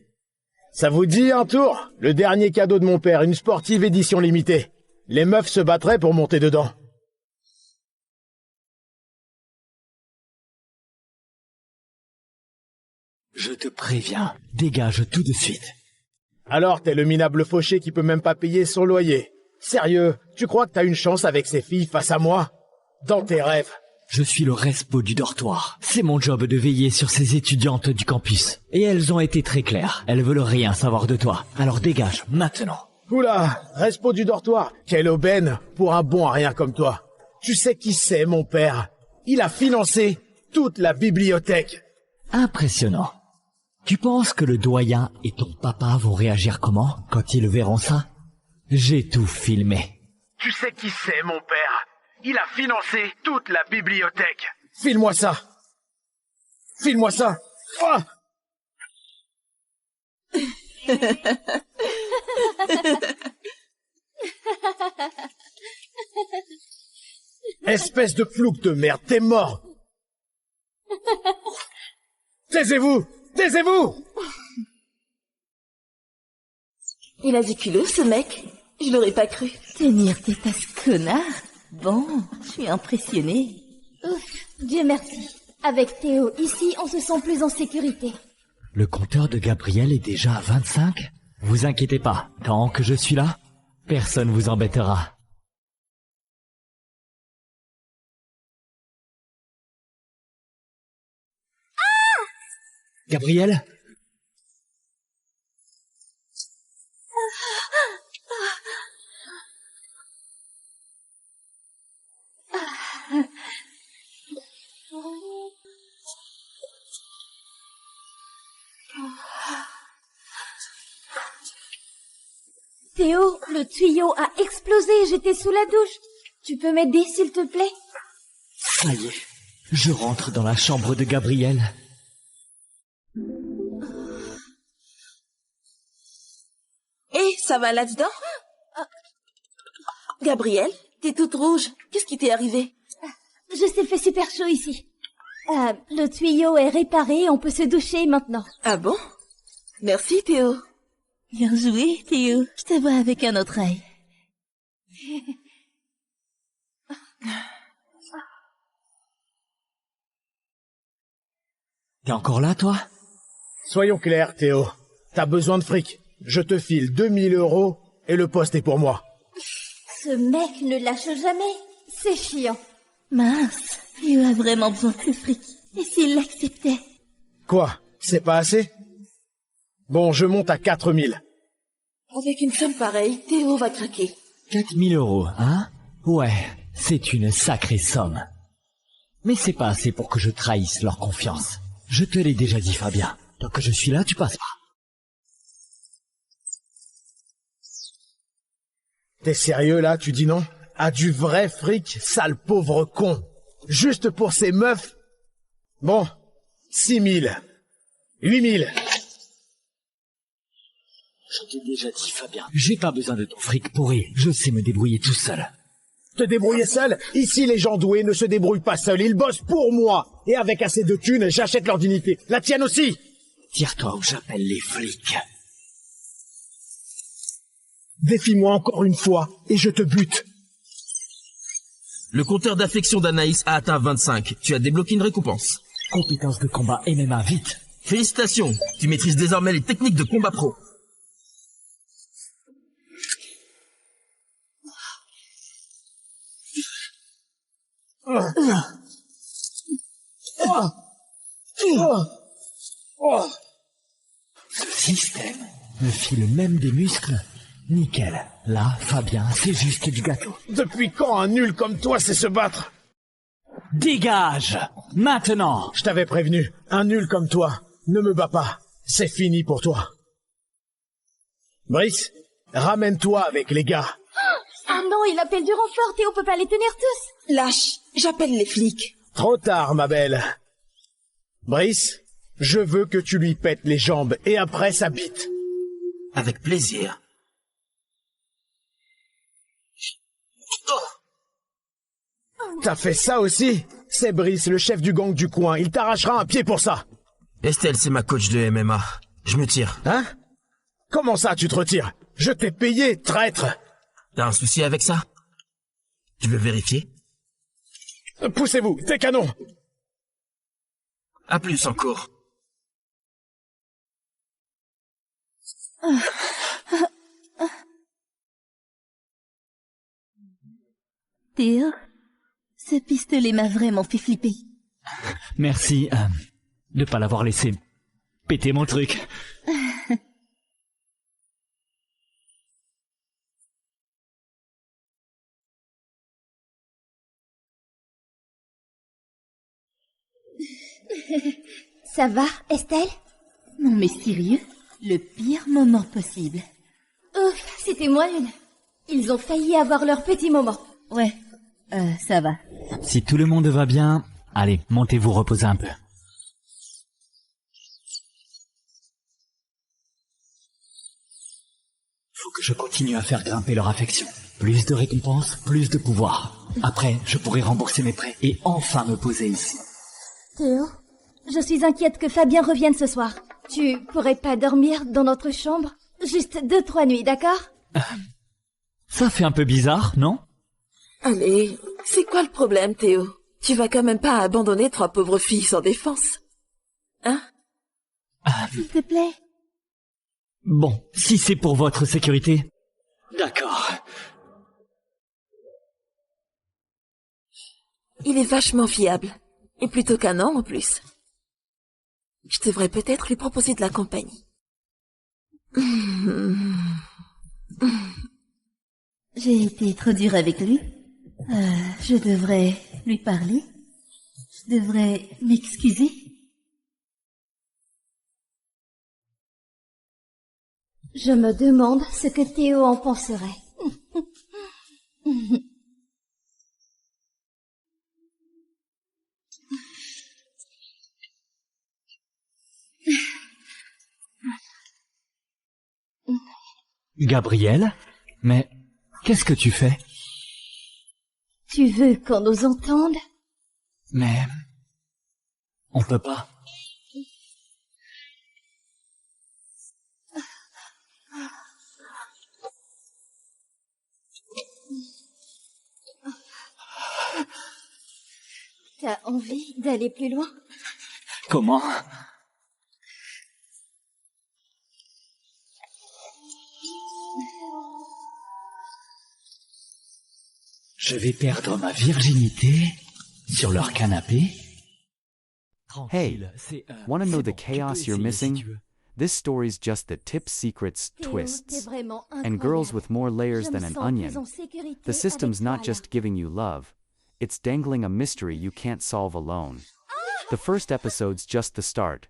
Ça vous dit un tour? Le dernier cadeau de mon père, une sportive édition limitée. Les meufs se battraient pour monter dedans. Je te préviens, dégage tout de suite. Alors t'es le minable fauché qui peut même pas payer son loyer. Sérieux, tu crois que t'as une chance avec ces filles face à moi? Dans tes rêves. Je suis le respo du dortoir. C'est mon job de veiller sur ces étudiantes du campus. Et elles ont été très claires. Elles veulent rien savoir de toi. Alors dégage, maintenant. Oula, respo du dortoir. Quelle aubaine pour un bon à rien comme toi. Tu sais qui c'est, mon père? Il a financé toute la bibliothèque. Impressionnant. Tu penses que le doyen et ton papa vont réagir comment quand ils verront ça? J'ai tout filmé. Tu sais qui c'est, mon père? Il a financé toute la bibliothèque. File-moi ça. File-moi ça. Ah! Espèce de plouc de merde, t'es mort. Taisez-vous! Taisez-vous! Il a du culot, ce mec. Je l'aurais pas cru. Tenir tes tasses, connard. Bon, je suis impressionnée. Ouf, Dieu merci. Avec Théo ici, on se sent plus en sécurité. Le compteur de Gabriel est déjà à 25? Vous inquiétez pas, tant que je suis là, personne vous embêtera. Gabriel? Théo, le tuyau a explosé, j'étais sous la douche. Tu peux m'aider, s'il te plaît? Ça y est, je rentre dans la chambre de Gabriel. Eh, ça va là-dedans? Gabriel, t'es toute rouge. Qu'est-ce qui t'est arrivé? Je s'est fait super chaud ici. Le tuyau est réparé, on peut se doucher maintenant. Ah bon? Merci, Théo. Bien joué, Théo. Je te vois avec un autre œil. T'es encore là, toi? Soyons clairs, Théo. T'as besoin de fric. Je te file 2000 € et le poste est pour moi. Ce mec ne lâche jamais. C'est chiant. Mince, Théo a vraiment besoin de ce fric. Et s'il l'acceptait? Quoi? C'est pas assez? Bon, je monte à 4000. Avec une somme pareille, Théo va craquer. 4000 €, hein? Ouais, c'est une sacrée somme. Mais c'est pas assez pour que je trahisse leur confiance. Je te l'ai déjà dit, Fabien. Tant que je suis là, tu passes pas. T'es sérieux là, tu dis non? À du vrai fric, sale pauvre con. Juste pour ces meufs? Bon, 6000. 8000. Je t'ai déjà dit, Fabien, j'ai pas besoin de ton fric pourri. Je sais me débrouiller tout seul. Te débrouiller seul? Ici, les gens doués ne se débrouillent pas seuls. Ils bossent pour moi. Et avec assez de thunes, j'achète leur dignité. La tienne aussi. Tire-toi ou j'appelle les flics. Défie-moi encore une fois, et je te bute. Le compteur d'affection d'Anaïs a atteint 25. Tu as débloqué une récompense. Compétence de combat MMA, vite. Félicitations, tu maîtrises désormais les techniques de combat pro. Ce système me file même des muscles. Nickel. Là, Fabien, c'est juste du gâteau. Depuis quand un nul comme toi sait se battre? Dégage! Maintenant! Je t'avais prévenu, un nul comme toi, ne me bats pas. C'est fini pour toi. Brice, ramène-toi avec les gars. Ah non, il appelle du renfort, Théo peut pas les tenir tous. Lâche, j'appelle les flics. Trop tard, ma belle. Brice, je veux que tu lui pètes les jambes et après sa bite. Avec plaisir. T'as fait ça aussi? C'est Brice, le chef du gang du coin. Il t'arrachera un pied pour ça. Estelle, c'est ma coach de MMA. Je me tire. Hein? Comment ça, tu te retires? Je t'ai payé, traître. T'as un souci avec ça? Tu veux vérifier? Poussez-vous, tes canons. À plus encore. Théo, ce pistolet m'a vraiment fait flipper. Merci de pas l'avoir laissé péter mon truc. Ça va, Estelle? Non mais sérieux? Le pire moment possible. Ouf, c'était moi une. Ils ont failli avoir leur petit moment. Ouais, ça va. Si tout le monde va bien, allez, montez-vous reposer un peu. Faut que je continue à faire grimper leur affection. Plus de récompenses, plus de pouvoir. Après, je pourrai rembourser mes prêts et enfin me poser ici. Théo, je suis inquiète que Fabien revienne ce soir. Tu pourrais pas dormir dans notre chambre? Juste 2-3 nuits, d'accord? Ça fait un peu bizarre, non? Allez, c'est quoi le problème, Théo? Tu vas quand même pas abandonner 3 pauvres filles sans défense. Hein? S'il te plaît. Bon, si c'est pour votre sécurité... D'accord. Il est vachement fiable. Et plutôt qu'un an en plus. Je devrais peut-être lui proposer de la compagnie. J'ai été trop dure avec lui. Je devrais lui parler. Je devrais m'excuser. Je me demande ce que Théo en penserait. Gabrielle? Mais qu'est-ce que tu fais? Tu veux qu'on nous entende? Mais... on peut pas. T'as envie d'aller plus loin? Comment? Je vais perdre ma virginité sur leur canapé. Hey, wanna know the chaos you're missing? This story's just the tip secrets twists. And girls with more layers than an onion. The system's not just giving you love, it's dangling a mystery you can't solve alone. The first episode's just the start.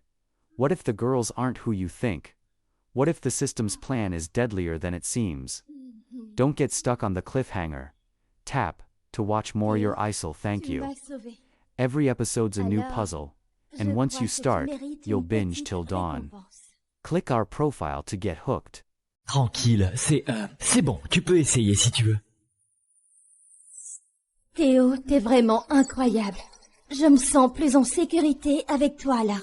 What if the girls aren't who you think? What if the system's plan is deadlier than it seems? Don't get stuck on the cliffhanger. Tap to watch more your ISIL, thank you. Every episode's a new puzzle, and once you start, you'll binge till dawn. Click our profile to get hooked. Tranquille, c'est bon, tu peux essayer si tu veux. Théo, t'es vraiment incroyable. Je me sens plus en sécurité avec toi, là.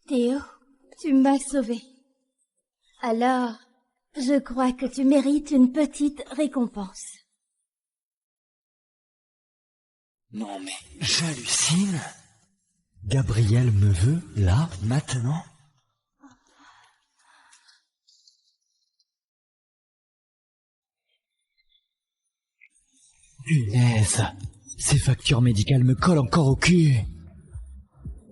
Théo, tu m'as sauvée. Alors, je crois que tu mérites une petite récompense. Non mais, j'hallucine. Gabriel me veut, là, maintenant. Punaise, ces factures médicales me collent encore au cul.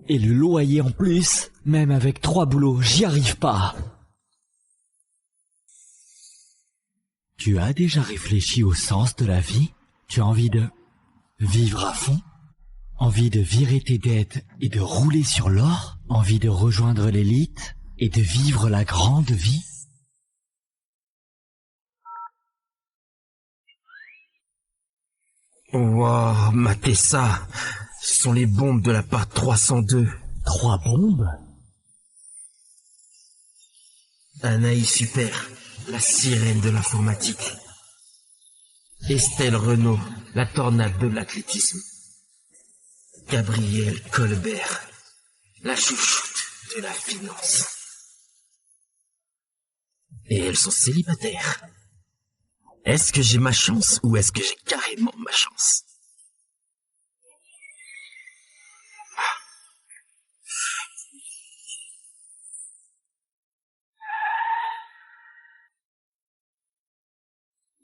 Et le loyer en plus, même avec 3 boulots, j'y arrive pas. Tu as déjà réfléchi au sens de la vie? Tu as envie de vivre à fond? Envie de virer tes dettes et de rouler sur l'or? Envie de rejoindre l'élite et de vivre la grande vie? Wow, matez ça. Ce sont les bombes de la part 302. 3 bombes? Anaïs Super, la sirène de l'informatique. Estelle Renaud, la tornade de l'athlétisme. Gabrielle Colbert, la chouchoute de la finance. Et elles sont célibataires. Est-ce que j'ai ma chance ou est-ce que j'ai carrément ma chance?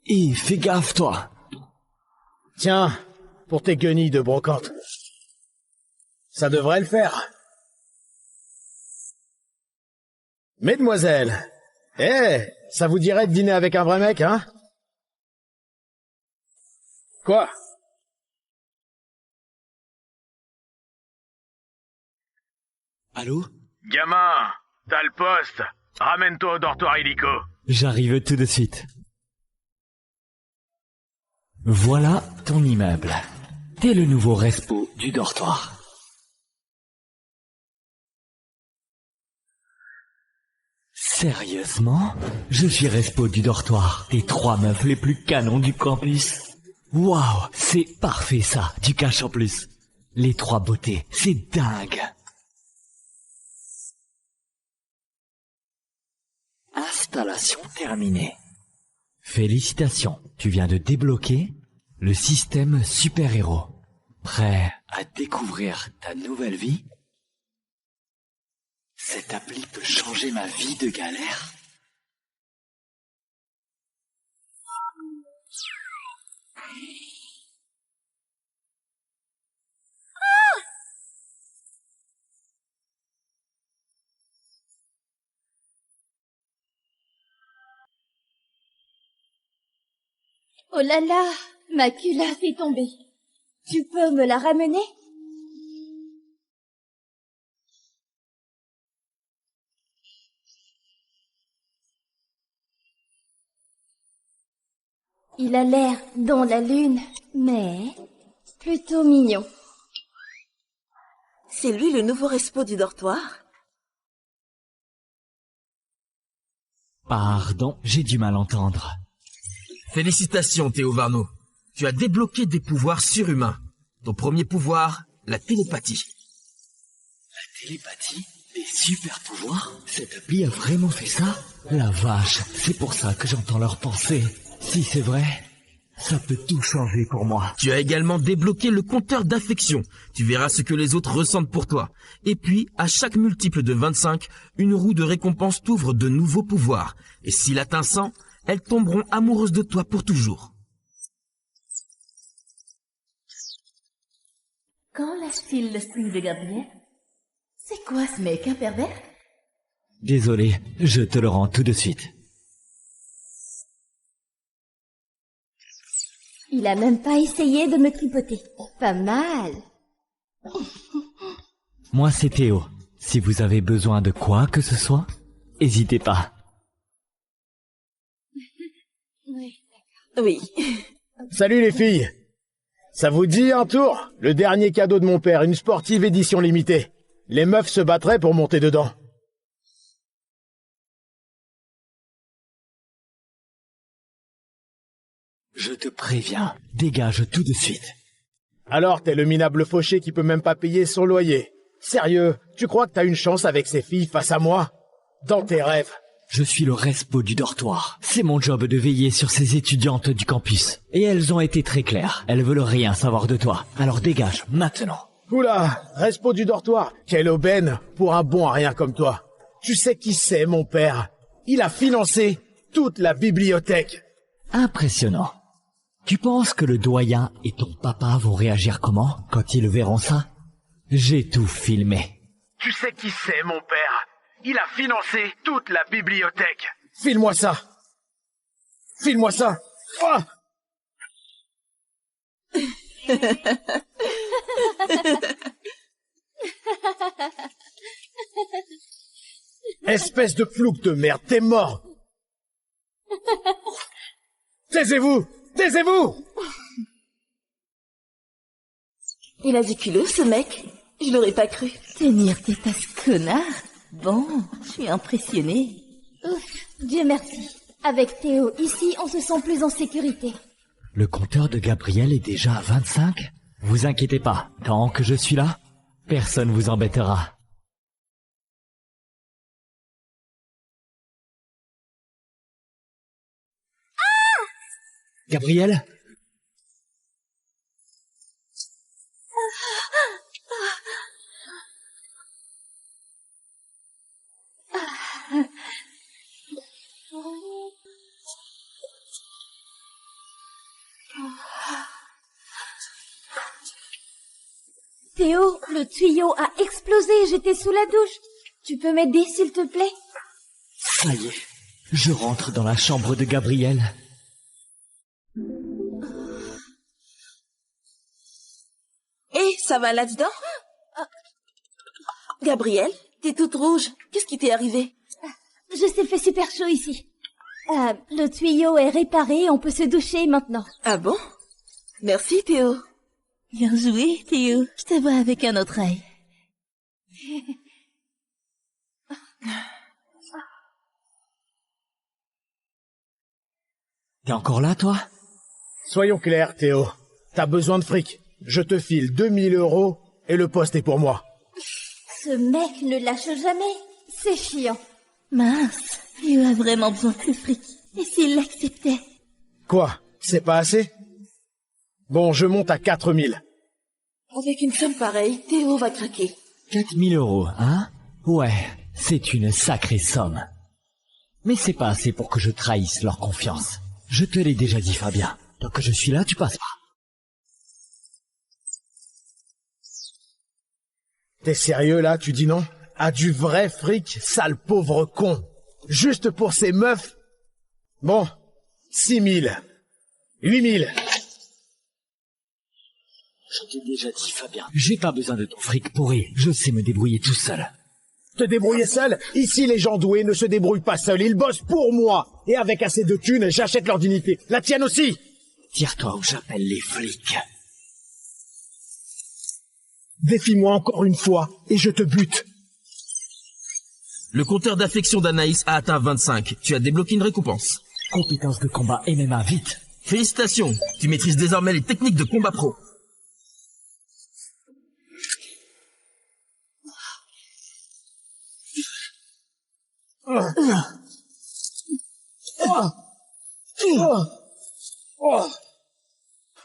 Et fais gaffe, toi. Tiens, pour tes guenilles de brocante. Ça devrait le faire. Mesdemoiselles, ça vous dirait de dîner avec un vrai mec, hein? Quoi? Allô? Gamin, t'as le poste. Ramène-toi au dortoir illico. J'arrive tout de suite. Voilà ton immeuble. T'es le nouveau respo du dortoir. Sérieusement? Je suis respo du dortoir des 3 meufs les plus canons du campus. Waouh, c'est parfait ça, du cash en plus. Les 3 beautés, c'est dingue. Installation terminée. Félicitations, tu viens de débloquer le système super-héros. Prêt à découvrir ta nouvelle vie? Cette appli peut changer ma vie de galère. Oh là là, ma culotte est tombée. Tu peux me la ramener? Il a l'air dans la lune, mais plutôt mignon. C'est lui le nouveau respo du dortoir? Pardon, j'ai du mal entendre. Félicitations Théo Varno. Tu as débloqué des pouvoirs surhumains. Ton premier pouvoir, la télépathie. La télépathie? Des super pouvoirs? Cette appli a vraiment fait ça? La vache, c'est pour ça que j'entends leurs pensées. Si c'est vrai, ça peut tout changer pour moi. Tu as également débloqué le compteur d'affection. Tu verras ce que les autres ressentent pour toi. Et puis, à chaque multiple de 25, une roue de récompense t'ouvre de nouveaux pouvoirs. Et s'il atteint 100, elles tomberont amoureuses de toi pour toujours. Quand lâche-t-il le string de Gabriel? C'est quoi ce mec, un pervers? Désolé, je te le rends tout de suite. Il a même pas essayé de me tripoter. Pas mal. Moi c'est Théo. Si vous avez besoin de quoi que ce soit, n'hésitez pas. Oui. Salut les filles. Ça vous dit un tour? Le dernier cadeau de mon père, une sportive édition limitée. Les meufs se battraient pour monter dedans. Je te préviens, dégage tout de suite. Alors t'es le minable fauché qui peut même pas payer son loyer. Sérieux, tu crois que t'as une chance avec ces filles face à moi? Dans tes rêves. Je suis le respo du dortoir. C'est mon job de veiller sur ces étudiantes du campus. Et elles ont été très claires. Elles veulent rien savoir de toi. Alors dégage, maintenant. Oula, respo du dortoir. Quelle aubaine pour un bon à rien comme toi. Tu sais qui c'est, mon père? Il a financé toute la bibliothèque. Impressionnant. Tu penses que le doyen et ton papa vont réagir comment quand ils verront ça? J'ai tout filmé. Tu sais qui c'est, mon père? Il a financé toute la bibliothèque. File-moi ça. File-moi ça. Oh Espèce de plouc de merde, t'es mort. Taisez-vous. Taisez-vous. Il a du culot, ce mec. Je l'aurais pas cru. Tenir tête à ce connard. Bon, je suis impressionnée. Ouf, Dieu merci. Avec Théo ici, on se sent plus en sécurité. Le compteur de Gabriel est déjà à 25? Vous inquiétez pas, tant que je suis là, personne vous embêtera. Gabriel? Théo, le tuyau a explosé, j'étais sous la douche. Tu peux m'aider, s'il te plaît? Ça y est, je rentre dans la chambre de Gabriel. Et ça va là-dedans? Gabrielle, t'es toute rouge. Qu'est-ce qui t'est arrivé? Je s'est fait super chaud ici. Le tuyau est réparé, on peut se doucher maintenant. Ah bon? Merci, Théo. Bien joué, Théo. Je te vois avec un autre œil. T'es encore là, toi? Soyons clairs, Théo. T'as besoin de fric. Je te file 2000 € et le poste est pour moi. Ce mec ne lâche jamais. C'est chiant. Mince, Théo a vraiment besoin de ce fric. Et s'il l'acceptait? Quoi? C'est pas assez? Bon, je monte à 4000. Avec une somme pareille, Théo va craquer. 4000 €, hein? Ouais, c'est une sacrée somme. Mais c'est pas assez pour que je trahisse leur confiance. Je te l'ai déjà dit, Fabien. Tant que je suis là, tu passes pas. T'es sérieux là, tu dis non? À du vrai fric, sale pauvre con. Juste pour ces meufs? Bon, 6000. 8000. Je t'ai déjà dit, Fabien. J'ai pas besoin de ton fric pourri. Je sais me débrouiller tout seul. Te débrouiller seul? Ici, les gens doués ne se débrouillent pas seuls. Ils bossent pour moi. Et avec assez de thunes, j'achète leur dignité. La tienne aussi. Tire-toi ou j'appelle les flics. Défie-moi encore une fois et je te bute. Le compteur d'affection d'Anaïs a atteint 25. Tu as débloqué une récompense. Compétence de combat MMA, vite. Félicitations, tu maîtrises désormais les techniques de combat pro.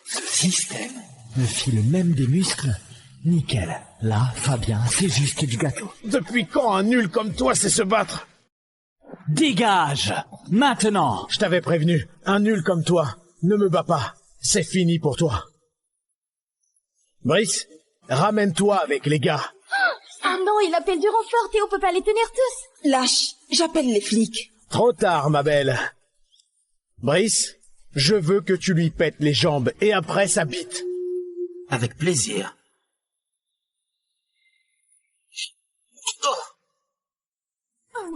Ce système me file même des muscles. Nickel. Là, Fabien, c'est juste du gâteau. Depuis quand un nul comme toi sait se battre? Dégage! Maintenant! Je t'avais prévenu, un nul comme toi, ne me bats pas. C'est fini pour toi. Brice, ramène-toi avec les gars. Ah non, il appelle du renfort, Théo peut pas les tenir tous. Lâche, j'appelle les flics. Trop tard, ma belle. Brice, je veux que tu lui pètes les jambes et après sa bite. Avec plaisir.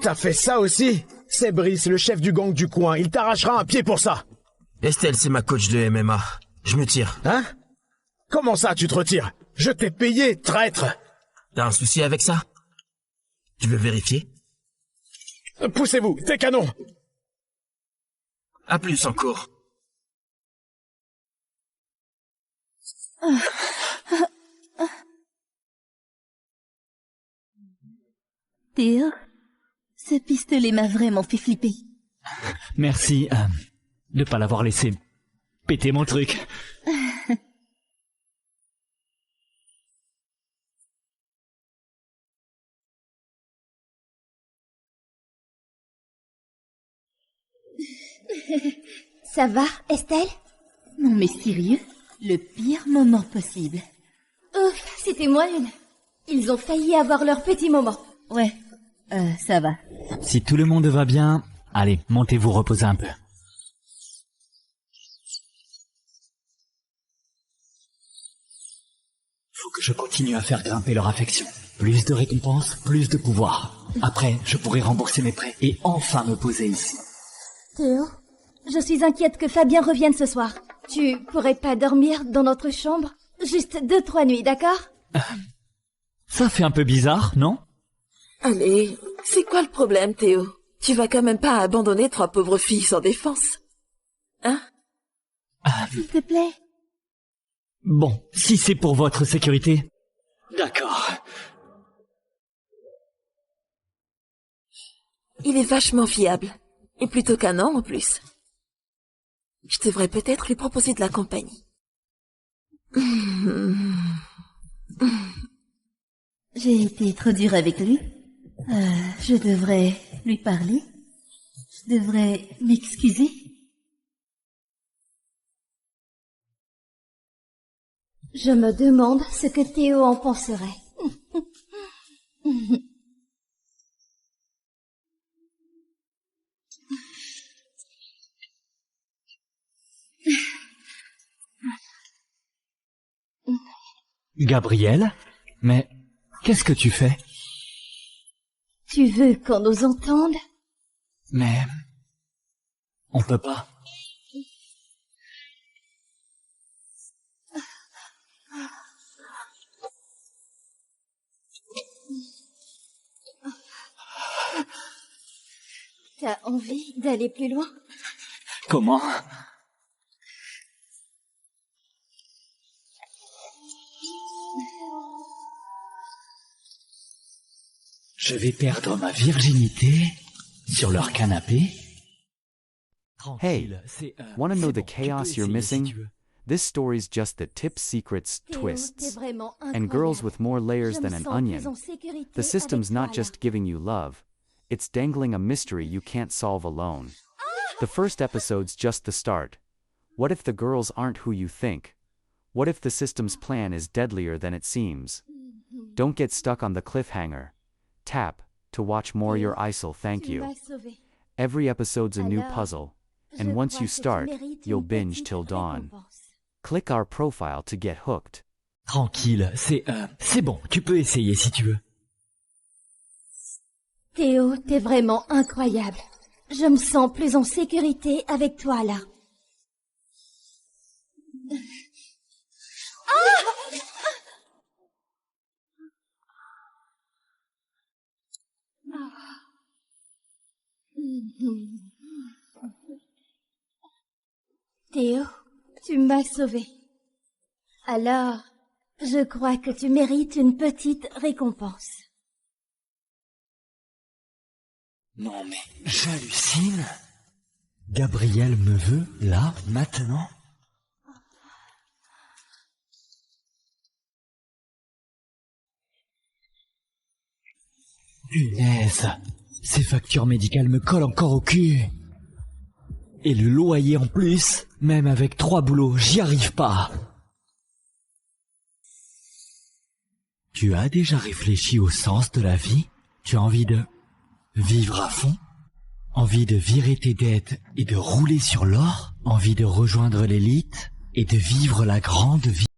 T'as fait ça aussi? C'est Brice, le chef du gang du coin. Il t'arrachera un pied pour ça. Estelle, c'est ma coach de MMA. Je me tire. Hein? Comment ça, tu te retires? Je t'ai payé, traître! T'as un souci avec ça? Tu veux vérifier? Poussez-vous, tes canons! À plus encore. Théo, ce pistolet m'a vraiment fait flipper. Merci de pas l'avoir laissé péter mon truc. Ça va, Estelle? Non mais sérieux? Le pire moment possible. Ouf, c'était moi une. Ils ont failli avoir leur petit moment. Ouais, ça va. Si tout le monde va bien, allez, montez-vous reposer un peu. Faut que je continue à faire grimper leur affection. Plus de récompenses, plus de pouvoir. Après, je pourrai rembourser mes prêts et enfin me poser ici. Théo, je suis inquiète que Fabien revienne ce soir. Tu pourrais pas dormir dans notre chambre? Juste 2-3 nuits, d'accord? Ça fait un peu bizarre, non? Allez, c'est quoi le problème, Théo? Tu vas quand même pas abandonner 3 pauvres filles sans défense. Hein? S'il te plaît. Bon, si c'est pour votre sécurité... D'accord. Il est vachement fiable. Et plutôt qu'un an en plus. Je devrais peut-être lui proposer de la compagnie. J'ai été trop dure avec lui. Je devrais lui parler. Je devrais m'excuser. Je me demande ce que Théo en penserait. Gabrielle? Mais qu'est-ce que tu fais? Tu veux qu'on nous entende? Mais... on peut pas. T'as envie d'aller plus loin? Comment? Je vais perdre ma virginité sur leur canapé. Hey, wanna know the chaos you're missing? This story's just the tip secrets, twists, and girls with more layers than an onion. The system's not just giving you love, it's dangling a mystery you can't solve alone. The first episode's just the start. What if the girls aren't who you think? What if the system's plan is deadlier than it seems? Don't get stuck on the cliffhanger. Tap to watch more your ISIL, thank you. Every episode's a new puzzle, and once you start, you'll binge till dawn. Click our profile to get hooked. Tranquille, c'est bon, tu peux essayer si tu veux. Théo, t'es vraiment incroyable. Je me sens plus en sécurité avec toi là. Théo, tu m'as sauvé. Alors, je crois que tu mérites une petite récompense. Non mais, j'hallucine. Gabrielle me veut, là, maintenant? Punaise, ces factures médicales me collent encore au cul. Et le loyer en plus, même avec 3 boulots, j'y arrive pas. Tu as déjà réfléchi au sens de la vie? Tu as envie de vivre à fond? Envie de virer tes dettes et de rouler sur l'or? Envie de rejoindre l'élite et de vivre la grande vie?